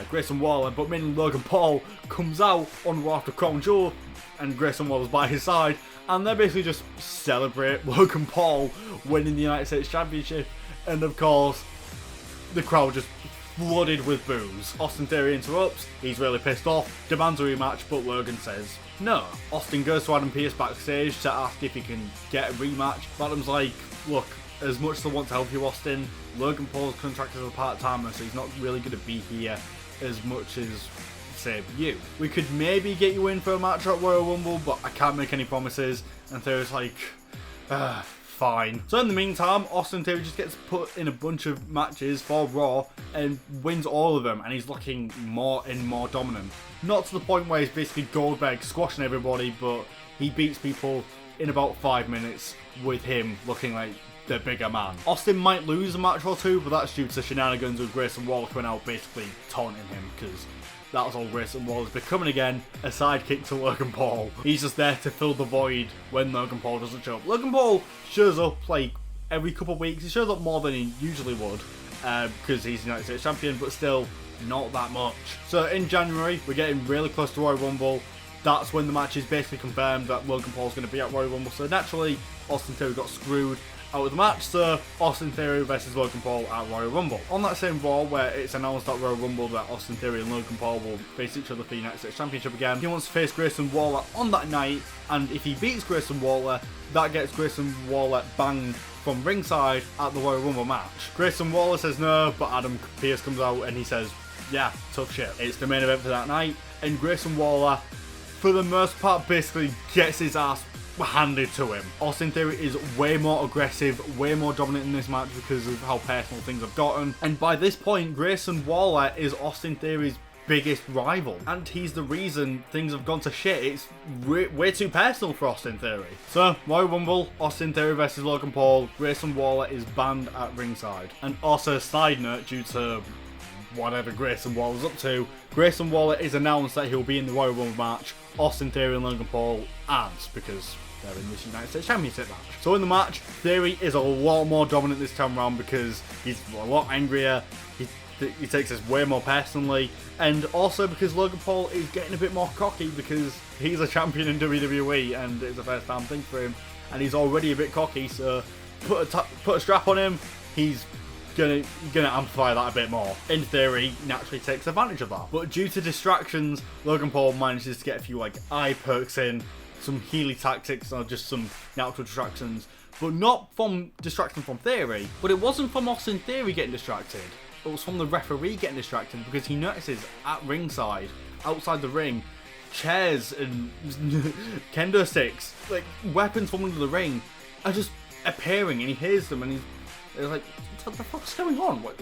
Grayson Waller, but meaning Logan Paul comes out on Raw after Crown Jewel, and Grayson Waller's by his side, and they basically just celebrate Logan Paul winning the United States Championship, and of course, the crowd just flooded with boos. Austin Theory interrupts, he's really pissed off, demands a rematch, but Logan says no. Austin goes to Adam Pearce backstage to ask if he can get a rematch. Adam's like, look, as much as I want to help you, Austin, Logan Paul's contract as a part-timer, so he's not really going to be here as much as, say, you. We could maybe get you in for a match at Royal Rumble, but I can't make any promises. And Theory's like, fine. So in the meantime, Austin Theory just gets put in a bunch of matches for Raw and wins all of them, and he's looking more and more dominant. Not to the point where he's basically Goldberg squashing everybody, but he beats people in about 5 minutes with him looking like the bigger man. Austin might lose a match or two, but that's due to shenanigans with Grayson Waller coming out basically taunting him, because that's all Grayson Waller's becoming again, a sidekick to Logan Paul. He's just there to fill the void when Logan Paul doesn't show up. Logan Paul shows up like every couple of weeks. He shows up more than he usually would, because he's United States Champion, but still not that much. So in January, we're getting really close to Royal Rumble. That's when the match is basically confirmed that Logan Paul's going to be at Royal Rumble. So naturally, Austin Theory got screwed out of the match, so Austin Theory versus Logan Paul at Royal Rumble. On that same Raw where it's announced at Royal Rumble that Austin Theory and Logan Paul will face each other for the United States Championship again, he wants to face Grayson Waller on that night, and if he beats Grayson Waller, that gets Grayson Waller banned from ringside at the Royal Rumble match. Grayson Waller says no, but Adam Pearce comes out and he says, yeah, tough shit. It's the main event for that night, and Grayson Waller, for the most part, basically gets his ass handed to him. Austin Theory is way more aggressive, way more dominant in this match because of how personal things have gotten. And by this point, Grayson Waller is Austin Theory's biggest rival, and he's the reason things have gone to shit. It's way too personal for Austin Theory. So, Royal Rumble, Austin Theory versus Logan Paul. Grayson Waller is banned at ringside. And also, side note, due to whatever Grayson Waller's up to, Grayson Waller is announced that he'll be in the Royal Rumble match. Austin Theory and Logan Paul aren't, because they're in this United States Championship match. So in the match, Theory is a lot more dominant this time around because he's a lot angrier, he takes this way more personally, and also because Logan Paul is getting a bit more cocky because he's a champion in WWE and it's a first time thing for him, and he's already a bit cocky, so put a strap on him, he's gonna amplify that a bit more. In Theory, naturally takes advantage of that. But due to distractions, Logan Paul manages to get a few like eye perks in, some Healy tactics, or just some natural distractions. But not from distraction from Theory. But it wasn't from Austin Theory getting distracted. It was from the referee getting distracted because he notices at ringside, outside the ring, chairs and kendo sticks, like weapons from under the ring, are just appearing, and he hears them and he's like, what the fuck's going on? What?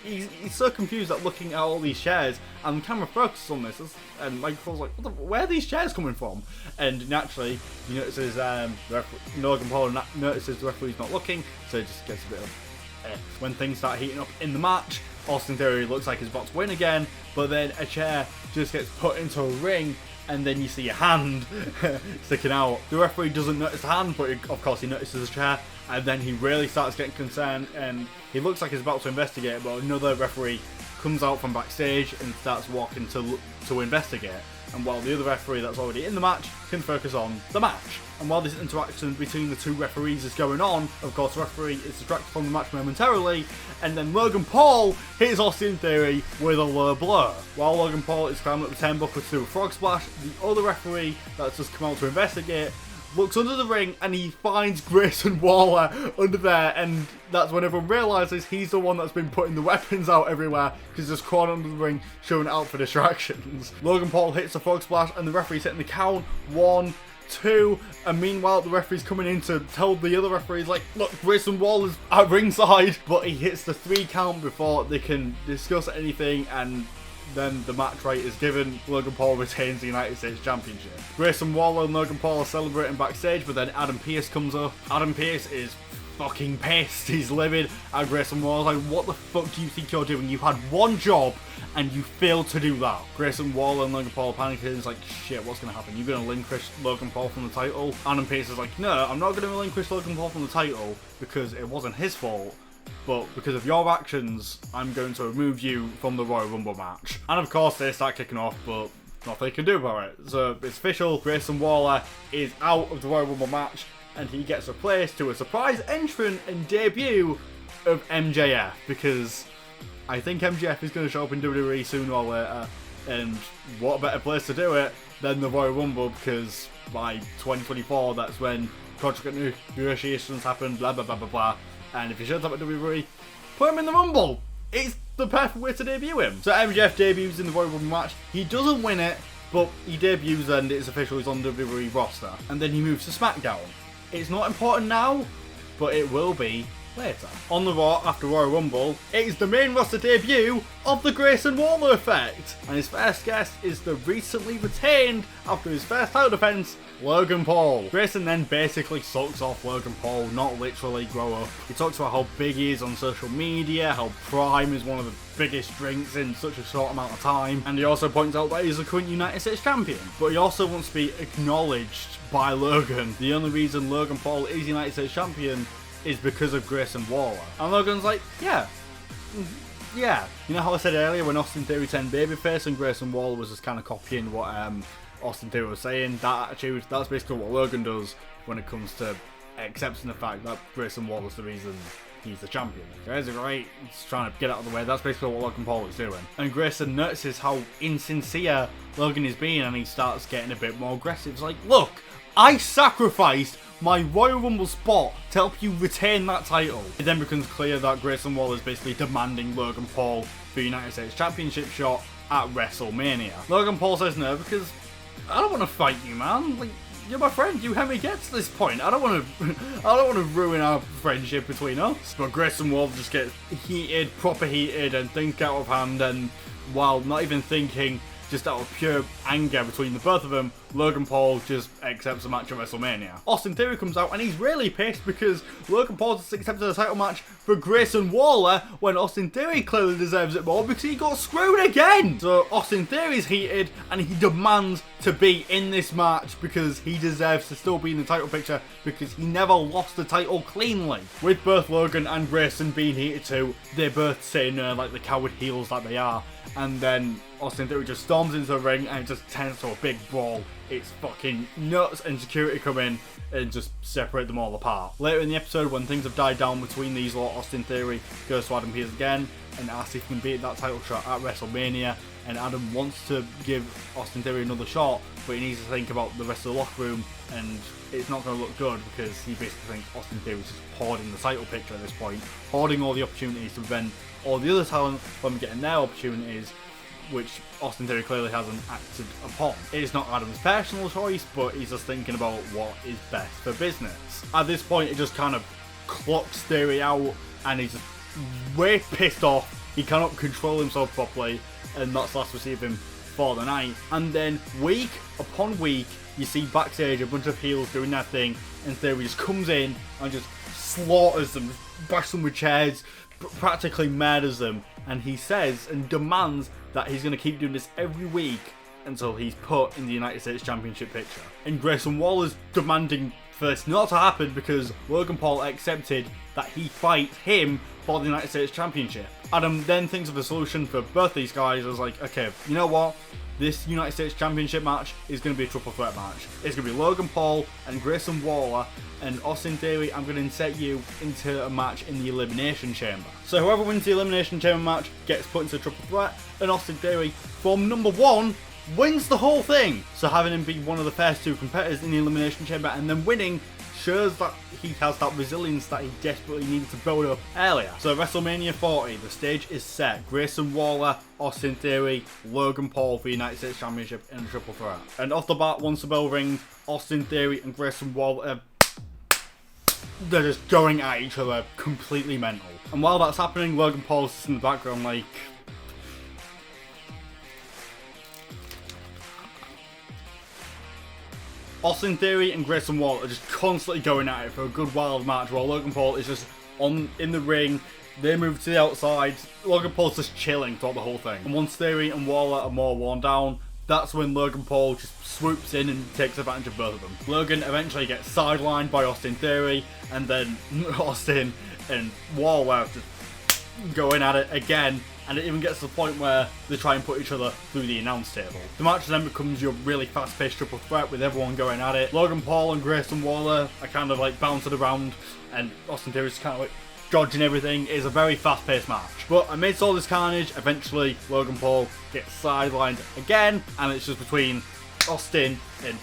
He's so confused at looking at all these chairs, and the camera focuses on this, and Michael's like, where are these chairs coming from? And naturally, he notices Logan Paul notices the referee's not looking, so he just gets a bit of when things start heating up in the match, Austin Theory looks like he's about to win again, but then a chair just gets put into a ring, and then you see a hand sticking out. The referee doesn't notice the hand, but of course he notices the chair, and then he really starts getting concerned, and he looks like he's about to investigate, but another referee comes out from backstage and starts walking to investigate. and while the other referee that's already in the match can focus on the match. And while this interaction between the two referees is going on, of course the referee is distracted from the match momentarily, and then Logan Paul hits Austin Theory with a low blow. While Logan Paul is climbing up the turnbuckle to do a frog splash, the other referee that's just come out to investigate looks under the ring and he finds Grayson Waller under there, and that's when everyone realises he's the one that's been putting the weapons out everywhere because he's just crawling under the ring showing out for distractions. Logan Paul hits a frog splash and the referee's hitting the count, 1, 2, and meanwhile the referee's coming in to tell the other referees, like, look, Grayson Waller's at ringside, but he hits the 3 count before they can discuss anything, and then the match right is given. Logan Paul retains the United States Championship. Grayson Waller and Logan Paul are celebrating backstage, but then Adam Pearce comes up. Adam Pearce is fucking pissed. He's livid at Grayson Waller. Like, what the fuck do you think you're doing? You had one job and you failed to do that. Grayson Waller and Logan Paul are panicking. It's like, shit, what's going to happen? You're going to relinquish Logan Paul from the title? Adam Pearce is like, no, I'm not going to relinquish Logan Paul from the title because it wasn't his fault. But because of your actions, I'm going to remove you from the Royal Rumble match. And of course they start kicking off, but nothing they can do about it. So it's official, Grayson Waller is out of the Royal Rumble match, and he gets replaced to a surprise entrant and debut of MJF, because I think MJF is going to show up in WWE sooner or later, and what better place to do it than the Royal Rumble, because by 2024 that's when contract negotiations happen, blah blah blah blah blah. And if he shows up at WWE, put him in the Rumble. It's the perfect way to debut him. So MJF debuts in the Royal Rumble match. He doesn't win it, but he debuts and it's official he's on the WWE roster. And then he moves to SmackDown. It's not important now, but it will be later. On the Raw after Royal Rumble, it is the main roster debut of the Grayson Waller effect. And his first guest is the recently retained, after his first title defense, Logan Paul. Grayson then basically sucks off Logan Paul, not literally, grow up. He talks about how big he is on social media, how Prime is one of the biggest drinks in such a short amount of time, and he also points out that he's the current United States Champion. But he also wants to be acknowledged by Logan. The only reason Logan Paul is United States Champion is because of Grayson Waller. And Logan's like, yeah. You know how I said earlier when Austin Theory turned babyface and Grayson Waller was just kind of copying what Austin Theory was saying? That attitude, that's basically what Logan does when it comes to accepting the fact that Grayson Waller's the reason he's the champion. Guys are great, he's trying to get out of the way. That's basically what Logan Paul is doing. And Grayson notices how insincere Logan is being, and he starts getting a bit more aggressive. It's like, look, I sacrificed my Royal Rumble spot to help you retain that title. It then becomes clear that Grayson Waller is basically demanding Logan Paul for the United States Championship shot at WrestleMania. Logan Paul says no because I don't want to fight you, man. Like, you're my friend. You helped me get to this point. I don't want to ruin our friendship between us. But Grayson Waller just gets heated, proper heated, and things get out of hand. And while not even thinking, just out of pure anger between the both of them, Logan Paul just accepts a match at WrestleMania. Austin Theory comes out and he's really pissed because Logan Paul just accepted a title match for Grayson Waller when Austin Theory clearly deserves it more because he got screwed again. So Austin Theory's heated and he demands to be in this match because he deserves to still be in the title picture because he never lost the title cleanly. With both Logan and Grayson being heated too, they both say no like the coward heels that they are. And then Austin Theory just storms into the ring and it just turns to a big brawl. It's fucking nuts, and security come in and just separate them all apart. Later in the episode, when things have died down between these lot, Austin Theory goes to Adam Pearce again and asks if he can beat that title shot at WrestleMania. And Adam wants to give Austin Theory another shot, but he needs to think about the rest of the locker room, and it's not going to look good because he basically thinks Austin Theory is just hoarding the title picture at this point, hoarding all the opportunities to prevent all the other talent from getting their opportunities, which Austin Theory clearly hasn't acted upon. It's not Adam's personal choice, but he's just thinking about what is best for business. At this point, it just kind of clocks Theory out, and he's just way pissed off. He cannot control himself properly, and that's last we see of him for the night. And then week upon week, you see backstage a bunch of heels doing their thing, and Theory just comes in and just slaughters them, bashes them with chairs, practically murders them, and he says and demands that he's going to keep doing this every week until he's put in the United States Championship picture. And Grayson Waller's demanding for this not to happen because Logan Paul accepted that he fights him for the United States Championship. Adam then thinks of a solution for both these guys. I was like, okay, you know what? this United States Championship match is going to be a triple threat match. It's going to be Logan Paul and Grayson Waller and Austin Theory. I'm going to insert you into a match in the Elimination Chamber. So whoever wins the Elimination Chamber match gets put into a triple threat, and Austin Theory, from number 1, wins the whole thing. So having him be one of the first 2 competitors in the Elimination Chamber and then winning shows that he has that resilience that he desperately needed to build up earlier. So WrestleMania 40, the stage is set. Grayson Waller, Austin Theory, Logan Paul for the United States Championship in a triple threat. And off the bat, once the bell rings, Austin Theory and Grayson Waller, they're just going at each other completely mental. And while that's happening, Logan Paul's just in the background like... Austin Theory and Grayson Waller are just constantly going at it for a good wild match while Logan Paul is just in the ring. They move to the outside. Logan Paul's just chilling throughout the whole thing. And once Theory and Waller are more worn down, that's when Logan Paul just swoops in and takes advantage of both of them. Logan eventually gets sidelined by Austin Theory, and then Austin and Waller just going at it again. And it even gets to the point where they try and put each other through the announce table. The match then becomes your really fast-paced triple threat with everyone going at it. Logan Paul and Grayson Waller are kind of like bouncing around, and Austin Theory's kind of like dodging everything. It's a very fast-paced match. But amidst all this carnage, eventually Logan Paul gets sidelined again, and it's just between Austin and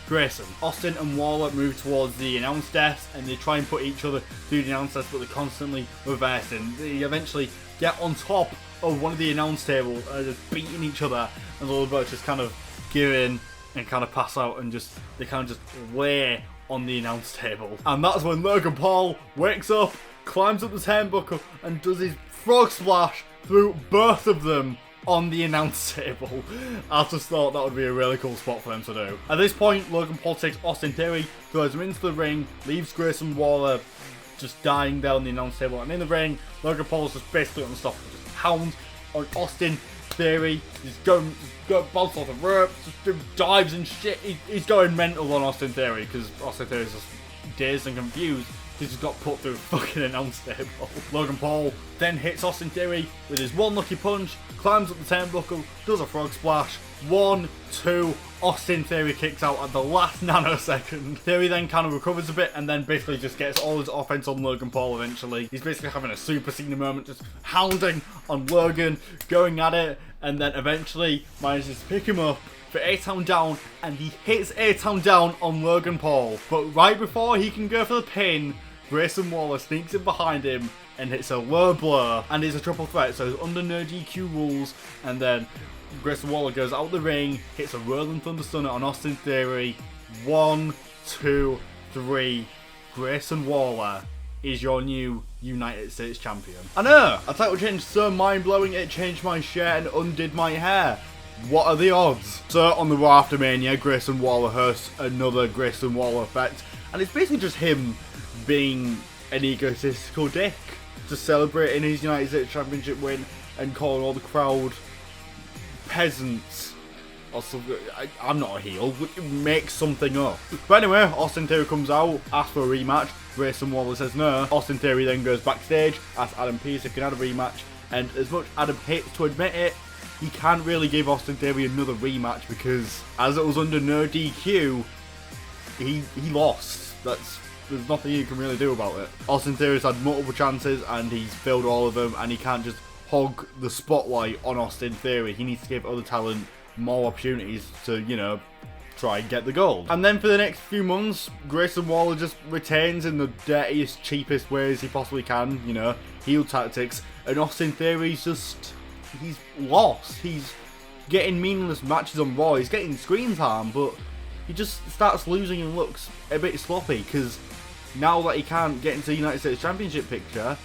Grayson. Austin and Waller move towards the announce desk and they try and put each other through the announce desk, but they're constantly reversing. They eventually get on top of one of the announce tables and just beating each other, and they'll both just kind of give in and kind of pass out, and they kind of just lay on the announce table. And that's when Logan Paul wakes up, climbs up the turnbuckle and does his frog splash through both of them on the announce table. I just thought that would be a really cool spot for them to do. At this point, Logan Paul takes Austin Theory, throws him into the ring, leaves Grayson Waller just dying down the announce table, and in the ring, Logan Paul's just basically unstoppable, just hound on Austin Theory. He's going bounce off the rope, just doing dives and shit. He's going mental on Austin Theory because Austin Theory's just dazed and confused. He just got put through a fucking announce table. Logan Paul then hits Austin Theory with his one lucky punch, climbs up the turnbuckle, does a frog splash. 1, 2, Austin Theory kicks out at the last nanosecond. Theory then kind of recovers a bit and then basically just gets all his offense on Logan Paul eventually. He's basically having a Super Cena moment, just hounding on Logan, going at it, and then eventually manages to pick him up for A-Town down, and he hits A-Town down on Logan Paul. But right before he can go for the pin, Grayson Waller sneaks in behind him and hits a low blow, and it's a triple threat, so it's under no DQ rules. And then Grayson Waller goes out the ring, hits a Rolling Thunder Stunner on Austin Theory. 1, 2, 3. Grayson Waller is your new United States Champion. I know, a title change so mind-blowing it changed my shirt and undid my hair. What are the odds? So on the Raw after Mania, Grayson Waller hosts another Grayson Waller effect, and it's basically just him being an egotistical dick, just celebrating his United States Championship win and calling all the crowd peasants. Also, I'm not a heel, make something up. But anyway, Austin Theory comes out, asks for a rematch. Grayson Waller says no. Austin Theory then goes backstage, asks Adam Pearce if he can have a rematch, and as much Adam hates to admit it, he can't really give Austin Theory another rematch because as it was under no DQ, he lost. There's nothing you can really do about it. Austin Theory's had multiple chances and he's failed all of them, and he can't just hog the spotlight on Austin Theory. He needs to give other talent more opportunities to, you know, try and get the gold. And then for the next few months, Grayson Waller just retains in the dirtiest, cheapest ways he possibly can, you know, heel tactics, and Austin Theory's just, he's lost. He's getting meaningless matches on Raw, he's getting screen time, but he just starts losing and looks a bit sloppy because now that he can't get into the United States Championship picture,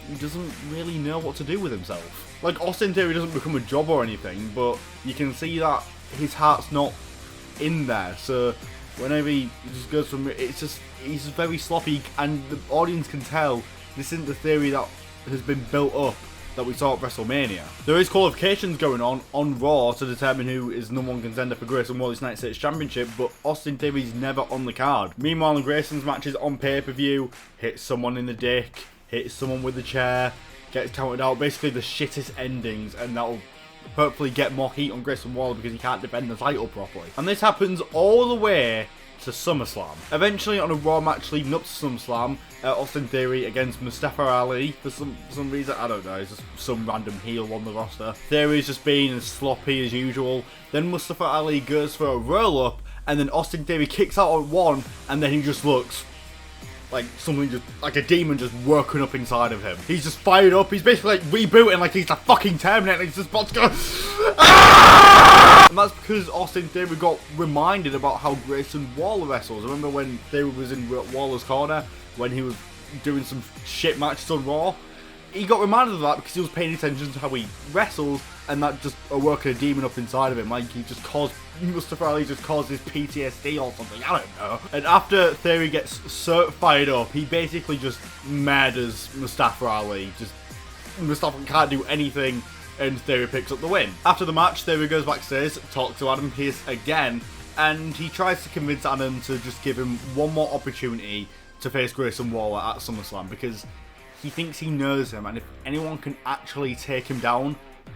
he doesn't really know what to do with himself. Like, Austin Theory doesn't become a job or anything, but you can see that his heart's not in there. So whenever he just goes from, it's just, he's very sloppy, and the audience can tell this isn't the Theory that has been built up that we saw at WrestleMania. There is qualifications going on Raw to determine who is number one contender for Grayson Waller's United States Championship, but Austin Theory's never on the card. Meanwhile, in Grayson's matches on pay-per-view, hits someone in the dick, hits someone with the chair, gets counted out, basically the shittest endings, and that'll hopefully get more heat on Grayson Waller because he can't defend the title properly. And this happens all the way to SummerSlam. Eventually, on a Raw match leading up to SummerSlam, Austin Theory against Mustafa Ali, for some reason, I don't know, it's just some random heel on the roster. Theory's just being as sloppy as usual. Then Mustafa Ali goes for a roll-up, and then Austin Theory kicks out at one, and then he just looks like something just, like a demon just working up inside of him. He's just fired up, he's basically like rebooting like he's a fucking Terminator, he's just about to go, ah! And that's because Austin Theory got reminded about how Grayson Waller wrestles. Remember when Theory was in Waller's corner, when he was doing some shit matches on Raw? He got reminded of that because he was paying attention to how he wrestles, and that just awoke a demon up inside of him. Like he just caused, Mustafa Ali just caused his PTSD or something, I don't know. And after Theory gets so fired up, he basically just murders Mustafa Ali. Just, Mustafa can't do anything, and Theory picks up the win. After the match, Theory goes backstage, talks to Adam Pearce again, and he tries to convince Adam to just give him one more opportunity to face Grayson Waller at SummerSlam, because he thinks he knows him, and if anyone can actually take him down,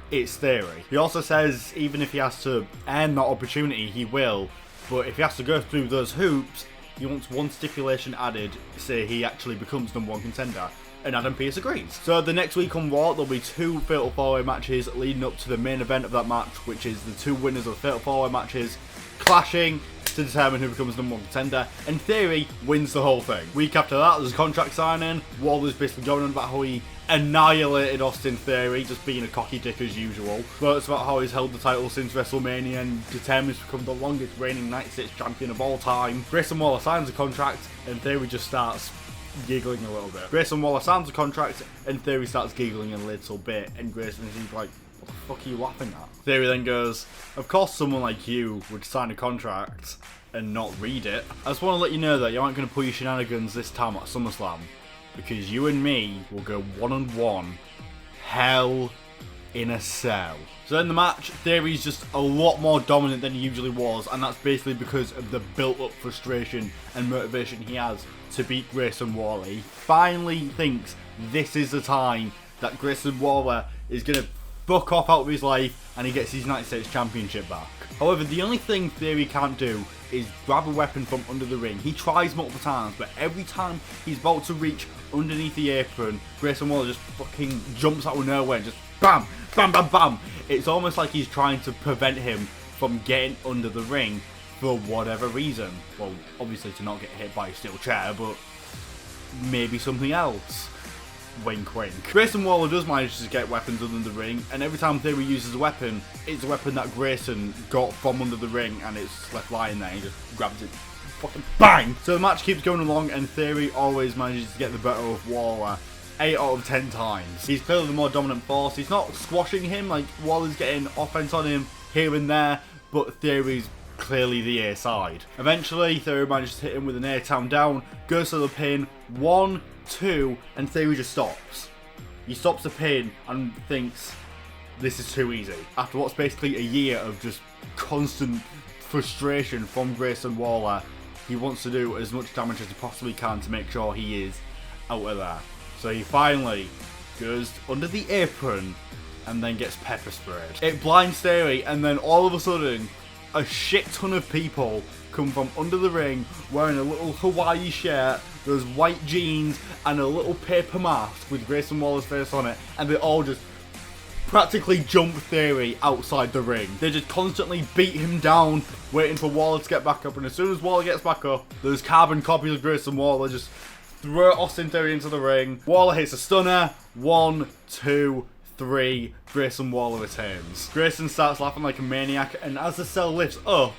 it's Theory. He also says even if he has to earn that opportunity, he will, but if he has to go through those hoops, he wants one stipulation added, say he actually becomes #1 contender. And Adam Pearce agrees. So the next week on Raw, there'll be 2 Fatal 4-Way matches leading up to the main event of that match, which is the 2 winners of the Fatal 4-Way matches clashing to determine who becomes #1 contender, and Theory wins the whole thing. Week after that, there's a contract signing. Waller's basically going on about how he annihilated Austin Theory, just being a cocky dick as usual. But it's about how he's held the title since WrestleMania and determines to become the longest reigning United States champion of all time. Grayson Waller signs a contract, and Theory just starts giggling a little bit. Grayson Waller signs a contract, and Theory starts giggling a little bit, and Grayson's like, what the fuck are you laughing at? Theory then goes, of course someone like you would sign a contract and not read it. I just want to let you know that you aren't going to pull your shenanigans this time at SummerSlam, because you and me will go one-on-one hell in a cell. So in the match, Theory's just a lot more dominant than he usually was, and that's basically because of the built-up frustration and motivation he has to beat Grayson Waller. He finally thinks this is the time that Grayson Waller is going to fuck off out of his life and he gets his United States Championship back. However, the only thing Theory can't do is grab a weapon from under the ring. He tries multiple times, but every time he's about to reach underneath the apron, Grayson Waller just fucking jumps out of nowhere and just bam, bam, bam, bam. It's almost like he's trying to prevent him from getting under the ring for whatever reason. Well, obviously to not get hit by a steel chair, but maybe something else. Wink, wink. Grayson Waller does manage to get weapons under the ring, and every time Theory uses a weapon, it's a weapon that Grayson got from under the ring, and it's left lying there. He just grabs it, fucking bang! So the match keeps going along, and Theory always manages to get the better of Waller 8 out of 10 times. He's clearly the more dominant force. He's not squashing him, like Waller's getting offense on him here and there, but Theory's clearly the A side. Eventually, Theory manages to hit him with an A-Town down, goes to the pin, 1, 2, and Theory just stops. He stops the pin and thinks, this is too easy. After what's basically a year of just constant frustration from Grayson Waller, he wants to do as much damage as he possibly can to make sure he is out of there. So he finally goes under the apron and then gets pepper sprayed. It blinds Theory, and then all of a sudden, a shit ton of people come from under the ring wearing a little Hawaii shirt, those white jeans, and a little paper mask with Grayson Waller's face on it, and they all just practically jump Theory outside the ring. They just constantly beat him down, waiting for Waller to get back up, and as soon as Waller gets back up, those carbon copies of Grayson Waller just throw Austin Theory into the ring. Waller hits a stunner, 1, 2, 3, Grayson Waller returns. Grayson starts laughing like a maniac, and as the cell lifts up,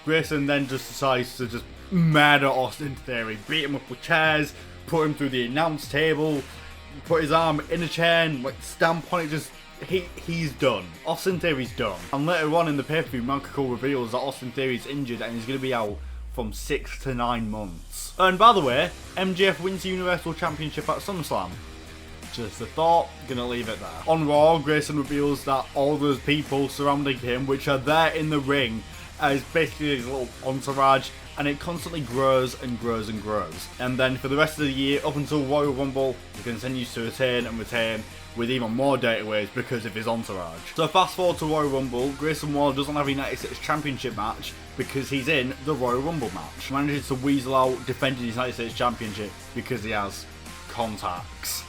Grayson then just decides to just murder Austin Theory, beat him up with chairs, put him through the announce table, put his arm in a chair and like stamp on it. Just he's done. Austin Theory's done. And later on in the pay-per-view, Mankico reveals that Austin Theory's injured and he's going to be out from 6 to 9 months. And by the way, MJF wins the Universal Championship at SummerSlam. Just a thought, gonna leave it there. On Raw, Grayson reveals that all those people surrounding him, which are there in the ring, is basically his little entourage, and it constantly grows and grows and grows. And then for the rest of the year, up until Royal Rumble, he continues to retain and retain, with even more data waves because of his entourage. So fast forward to Royal Rumble, Grayson Waller doesn't have a United States Championship match because he's in the Royal Rumble match. He manages to weasel out defending his United States Championship because he has contacts.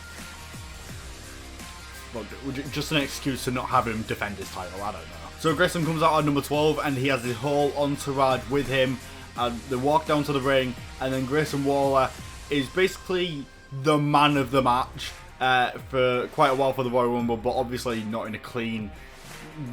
Look, just an excuse to not have him defend his title, I don't know. So Grayson comes out on number 12 and he has his whole entourage with him, and they walk down to the ring, and then Grayson Waller is basically the man of the match for quite a while for the Royal Rumble, but obviously not in a clean,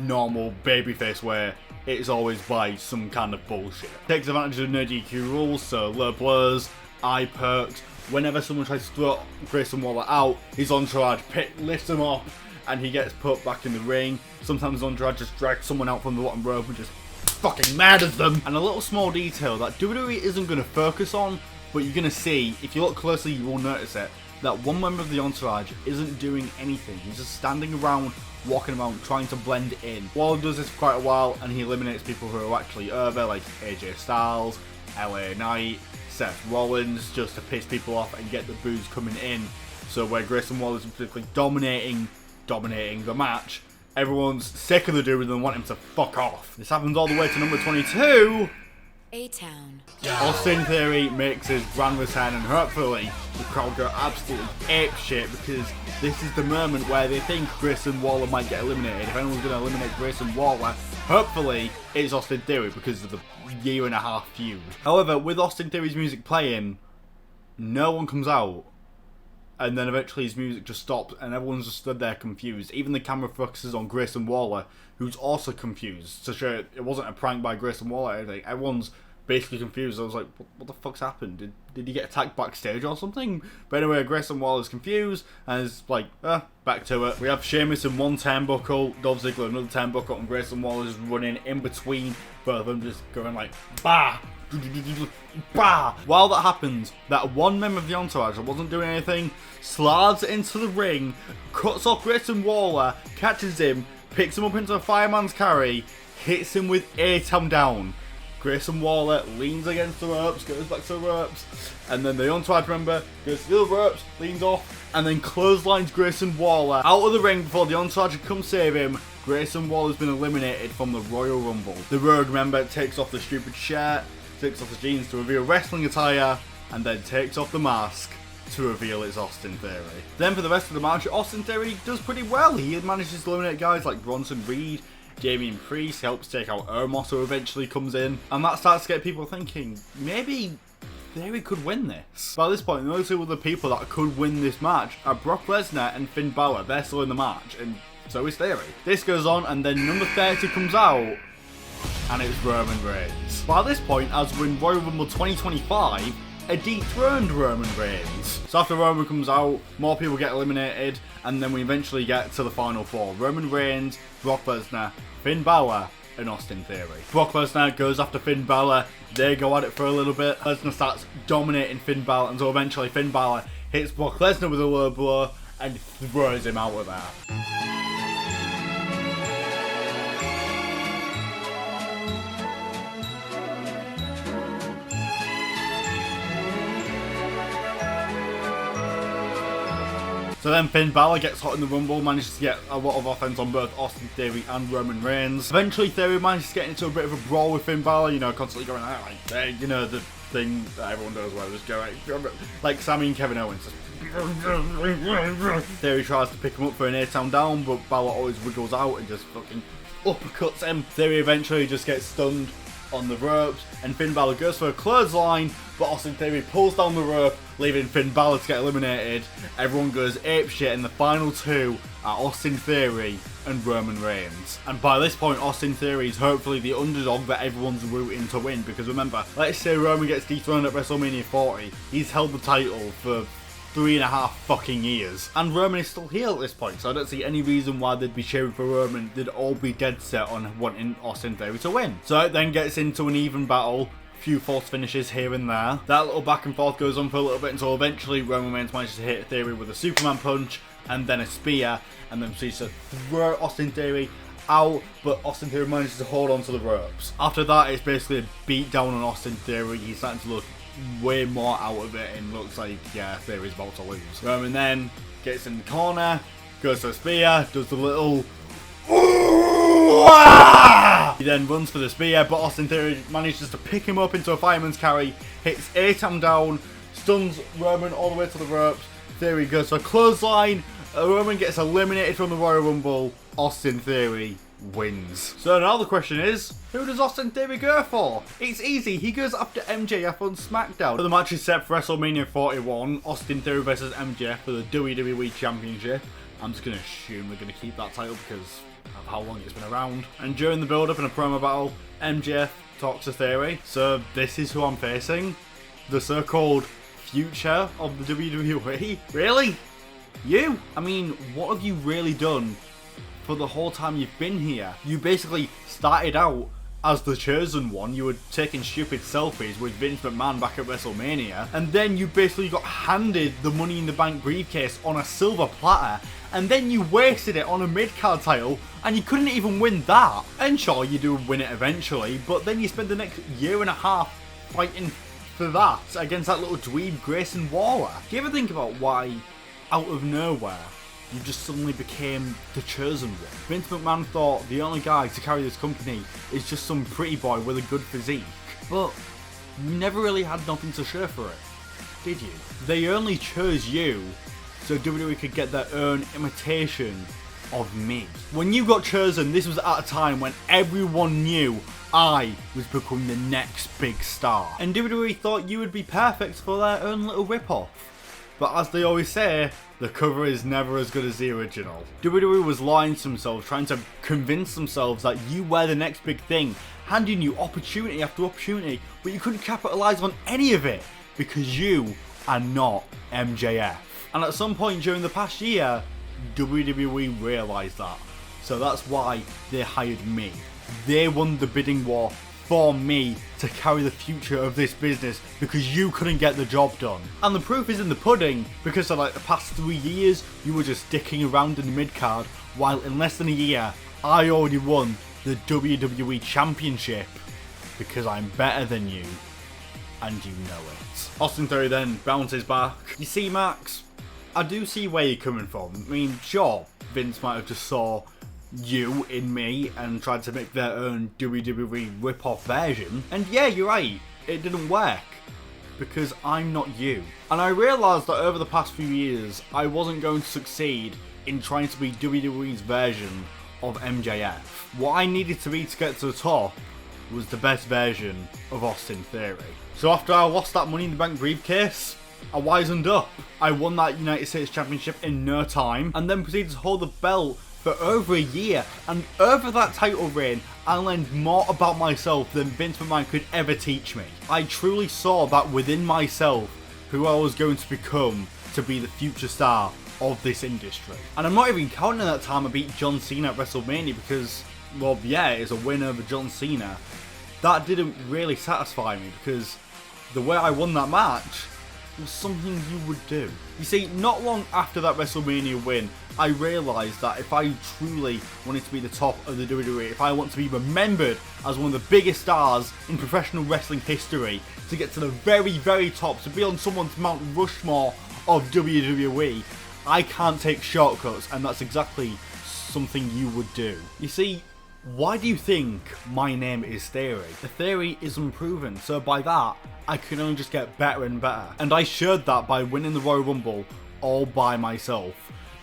normal babyface way. It's always by some kind of bullshit. Takes advantage of no DQ rules, so low blurs, eye perks. Whenever someone tries to throw Grayson Waller out, his entourage lifts him up and he gets put back in the ring. Sometimes his entourage just drags someone out from the bottom rope and just fucking murders them. And a little small detail that WWE isn't going to focus on, but you're going to see, if you look closely you will notice it, that one member of the entourage isn't doing anything. He's just standing around, walking around, trying to blend in. Waller does this for quite a while and he eliminates people who are actually over, like AJ Styles, LA Knight, Seth Rollins, just to piss people off and get the boos coming in. So where Grayson Waller is particularly dominating the match, everyone's sick of the dude and want him to fuck off. This happens all the way to number 22. A-Town. Austin Theory makes his grand return, and hopefully the crowd go absolutely apeshit because this is the moment where they think Grayson Waller might get eliminated. If anyone's going to eliminate Grayson Waller, hopefully it's Austin Theory because of the year-and-a-half feud. However, with Austin Theory's music playing, no one comes out, and then eventually his music just stops and everyone's just stood there confused. Even the camera focuses on Grayson Waller, who's also confused, to show it wasn't a prank by Grayson Waller or anything. Everyone's basically confused. I was like, what the fuck's happened? Did he get attacked backstage or something? But anyway, Grayson Waller's confused and is like, back to it. We have Sheamus in one turnbuckle, Dolph Ziggler another turnbuckle, and Grayson Waller's running in between both of them, just going like, bah! Bah! While that happens, that one member of the entourage that wasn't doing anything slides into the ring, cuts off Grayson Waller, catches him, picks him up into a fireman's carry, hits him with A-Town down. Grayson Waller leans against the ropes, goes back to the ropes, and then the entourage member goes to the ropes, leans off, and then clotheslines Grayson Waller out of the ring before the entourage can come save him. Grayson Waller's been eliminated from the Royal Rumble. The Rogue member takes off the stupid shirt, takes off the jeans to reveal wrestling attire, and then takes off the mask to reveal it's Austin Theory. Then for the rest of the match, Austin Theory does pretty well. He manages to eliminate guys like Bronson Reed, Damian Priest, helps take out Omos, who eventually comes in, and that starts to get people thinking, maybe Theory could win this. By this point, the only two other people that could win this match are Brock Lesnar and Finn Balor. They're still in the match, and so is Theory. This goes on, and then number 30 comes out, and it's Roman Reigns. By this point, as we're in Royal Rumble 2025, a dethroned Roman Reigns. So after Roman comes out, more people get eliminated, and then we eventually get to the final four. Roman Reigns, Brock Lesnar, Finn Balor, and Austin Theory. Brock Lesnar goes after Finn Balor, they go at it for a little bit. Lesnar starts dominating Finn Balor until eventually Finn Balor hits Brock Lesnar with a low blow and throws him out of there. So then Finn Balor gets hot in the Rumble, manages to get a lot of offense on both Austin Theory and Roman Reigns. Eventually Theory manages to get into a bit of a brawl with Finn Balor, you know, constantly going out like, you know, the thing that everyone does where they just go like Sammy and Kevin Owens. Theory tries to pick him up for an A-Town down, but Balor always wiggles out and just fucking uppercuts him. Theory eventually just gets stunned on the ropes, and Finn Balor goes for a clothesline, but Austin Theory pulls down the rope, leaving Finn Balor to get eliminated. Everyone goes apeshit, and the final two are Austin Theory and Roman Reigns. And by this point, Austin Theory is hopefully the underdog that everyone's rooting to win, because remember, let's say Roman gets dethroned at WrestleMania 40, he's held the title for 3.5 fucking years. And Roman is still heel at this point, so I don't see any reason why they'd be cheering for Roman. They'd all be dead set on wanting Austin Theory to win. So it then gets into an even battle, few false finishes here and there. That little back and forth goes on for a little bit until eventually Roman Reigns manages to hit Theory with a Superman punch and then a spear, and then proceeds to throw Austin Theory out, but Austin Theory manages to hold on to the ropes. After that, it's basically a beat down on Austin Theory. He's starting to look way more out of it and looks like, yeah, Theory's about to lose. Roman then gets in the corner, goes to the spear, does the little... Ooh, ah! He then runs for the spear, but Austin Theory manages to pick him up into a fireman's carry, hits Atam down, stuns Roman all the way to the ropes. Theory goes for a clothesline, Roman gets eliminated from the Royal Rumble, Austin Theory wins. So now the question is, who does Austin Theory go for? It's easy, he goes after MJF on SmackDown. So the match is set for WrestleMania 41, Austin Theory versus MJF for the WWE Championship. I'm just going to assume they're going to keep that title because of how long it's been around. And during the build-up in a promo battle, MJF talks to Theory. So this is who I'm facing. The so-called future of the WWE. Really? You? I mean, what have you really done for the whole time you've been here? You basically started out as the chosen one. You were taking stupid selfies with Vince McMahon back at WrestleMania, and then you basically got handed the Money in the Bank briefcase on a silver platter, and then you wasted it on a mid-card title, and you couldn't even win that. And sure, you do win it eventually, but then you spend the next year and a half fighting for that against that little dweeb Grayson Waller. Do you ever think about why, out of nowhere, you just suddenly became the chosen one? Vince McMahon thought the only guy to carry this company is just some pretty boy with a good physique. But you never really had nothing to show for it, did you? They only chose you so WWE could get their own imitation of me. When you got chosen, this was at a time when everyone knew I was becoming the next big star. And WWE thought you would be perfect for their own little rip-off. But as they always say, the cover is never as good as the original. WWE was lying to themselves, trying to convince themselves that you were the next big thing, handing you opportunity after opportunity, but you couldn't capitalise on any of it because you are not MJF. And at some point during the past year, WWE realised that. So that's why they hired me. They won the bidding war for me to carry the future of this business because you couldn't get the job done. And the proof is in the pudding, because for like the past 3 years you were just dicking around in the mid-card, while in less than a year I already won the WWE Championship because I'm better than you and you know it. Austin Theory then bounces back. You see, Max, I do see where you're coming from. I mean, sure, Vince might have just saw you in me and tried to make their own WWE rip-off version. And yeah, you're right, it didn't work because I'm not you. And I realised that over the past few years, I wasn't going to succeed in trying to be WWE's version of MJF. What I needed to be to get to the top was the best version of Austin Theory. So after I lost that Money in the Bank briefcase, I wisened up. I won that United States Championship in no time, and then proceeded to hold the belt for over a year. And over that title reign, I learned more about myself than Vince McMahon could ever teach me. I truly saw that within myself who I was going to become to be the future star of this industry. And I'm not even counting that time I beat John Cena at WrestleMania because, well, yeah, it's a win over John Cena. That didn't really satisfy me because the way I won that match was something you would do. You see, not long after that WrestleMania win, I realised that if I truly wanted to be the top of the WWE, if I want to be remembered as one of the biggest stars in professional wrestling history, to get to the very, very top, to be on someone's Mount Rushmore of WWE, I can't take shortcuts, and that's exactly something you would do. You see, why do you think my name is Theory? The theory is unproven, so by that, I can only just get better and better. And I showed that by winning the Royal Rumble all by myself.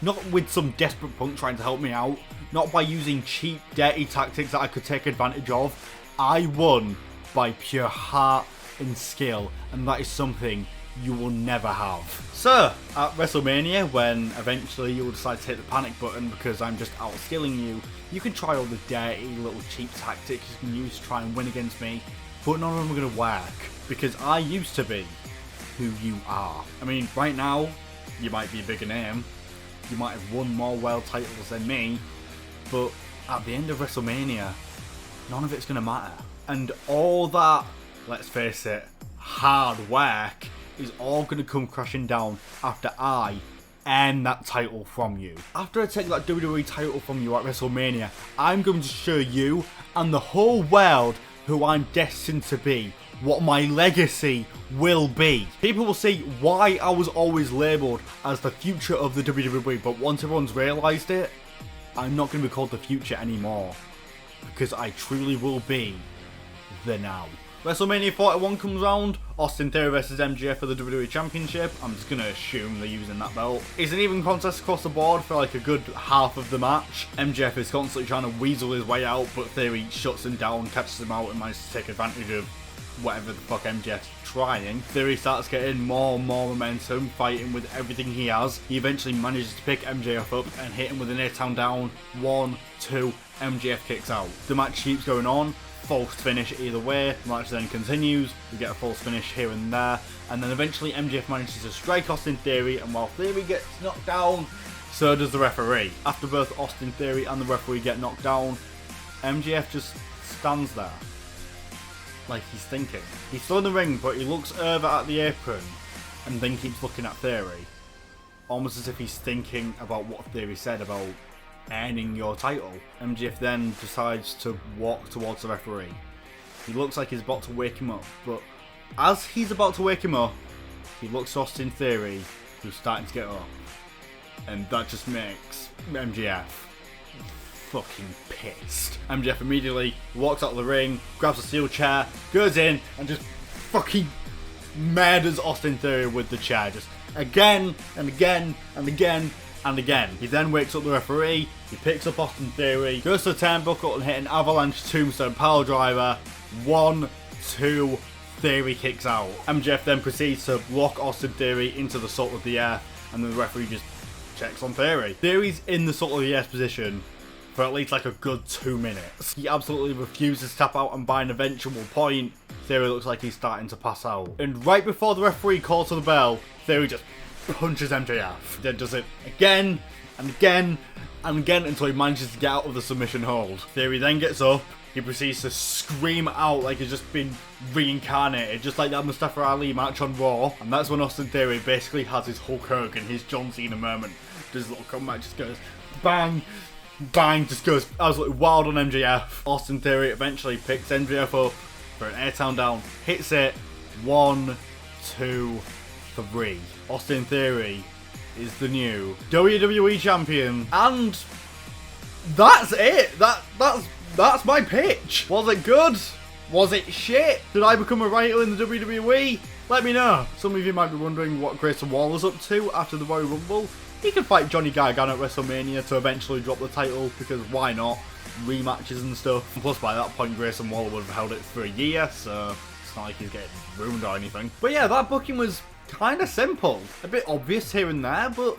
Not with some desperate punk trying to help me out, not by using cheap, dirty tactics that I could take advantage of. I won by pure heart and skill, and that is something you will never have. So, at WrestleMania, when eventually you'll decide to hit the panic button because I'm just outskilling you, you can try all the dirty little cheap tactics you can use to try and win against me, but none of them are going to work, because I used to be who you are. I mean, right now, you might be a bigger name, you might have won more world titles than me, but at the end of WrestleMania, none of it's going to matter. And all that, let's face it, hard work is all going to come crashing down after I earn that title from you. After I take that WWE title from you at WrestleMania, I'm going to show you and the whole world who I'm destined to be what my legacy will be. People will see why I was always labelled as the future of the WWE, but once everyone's realised it, I'm not going to be called the future anymore, because I truly will be the now. WrestleMania 41 comes round, Austin Theory versus MJF for the WWE Championship. I'm just going to assume they're using that belt. It's an even contest across the board for like a good half of the match. MJF is constantly trying to weasel his way out, but Theory shuts him down, catches him out, and manages to take advantage of whatever the fuck MJF's trying. Theory starts getting more and more momentum, fighting with everything he has. He eventually manages to pick MJF up and hit him with an 8-count down. 1, 2, MJF kicks out. The match keeps going on. False finish either way. The match then continues. We get a false finish here and there, and then eventually MJF manages to strike Austin Theory, and while Theory gets knocked down, so does the referee. After both Austin Theory and the referee get knocked down, MJF just stands there like he's thinking. He's still in the ring, but he looks over at the apron and then keeps looking at Theory, almost as if he's thinking about what Theory said about earning your title. MJF then decides to walk towards the referee. He looks like he's about to wake him up, but as he's about to wake him up, he looks to Austin Theory, who's starting to get up, and that just makes MJF fucking pissed. MJF immediately walks out of the ring, grabs a steel chair, goes in, and just fucking murders Austin Theory with the chair, just again and again and again and again. He then wakes up the referee, he picks up Austin Theory, goes to the turnbuckle and hit an avalanche tombstone power driver. 1, 2, Theory kicks out. MJF then proceeds to lock Austin Theory into the salt of the earth, and then the referee just checks on Theory. Theory's in the salt of the earth position for at least like a good 2 minutes. He absolutely refuses to tap out, and by an eventual point, Theory looks like he's starting to pass out. And right before the referee calls to the bell, Theory just punches MJF. Then does it again and again and again until he manages to get out of the submission hold. Theory then gets up. He proceeds to scream out like he's just been reincarnated, just like that Mustafa Ali match on Raw. And that's when Austin Theory basically has his Hulk Hogan, his John Cena moment. His little comeback just goes bang, bang, just goes absolutely wild on MJF. Austin Theory eventually picks MJF up for an 8-count down, hits it. 1, 2, 3. Austin Theory is the new WWE champion, and that's it. That's my pitch. Was it good? Was it shit? Did I become a writer in the WWE? Let me know. Some of you might be wondering what Grayson Waller's up to after the Royal Rumble. He can fight Johnny Gargano at WrestleMania to eventually drop the title, because why not? Rematches and stuff. And plus, by that point, Grayson Waller would have held it for a year, so it's not like he's getting ruined or anything. But yeah, that booking was kind of simple. A bit obvious here and there, but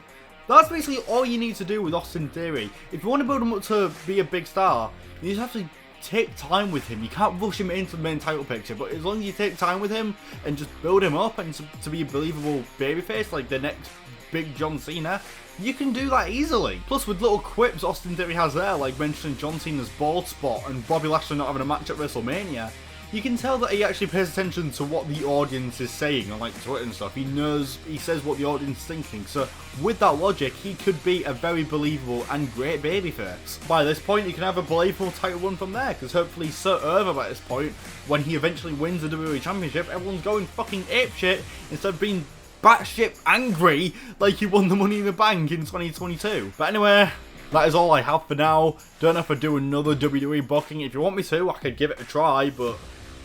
that's basically all you need to do with Austin Theory. If you want to build him up to be a big star, you just have to take time with him. You can't rush him into the main title picture, but as long as you take time with him and just build him up and to be a believable babyface like the next big John Cena, you can do that easily. Plus, with little quips Austin Theory has there, like mentioning John Cena's bald spot and Bobby Lashley not having a match at WrestleMania, you can tell that he actually pays attention to what the audience is saying on like Twitter and stuff. He says what the audience is thinking. So with that logic, he could be a very believable and great babyface. By this point, he can have a believable title run from there, because hopefully he's so over by this point, when he eventually wins the WWE Championship, everyone's going fucking apeshit instead of being batshit angry like he won the Money in the Bank in 2022. But anyway, that is all I have for now. Don't know if I'd do another WWE booking. If you want me to, I could give it a try, but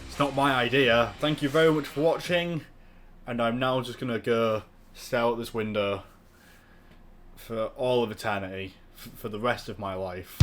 it's not my idea. Thank you very much for watching, and I'm now just gonna go stare out this window for all of eternity, for the rest of my life.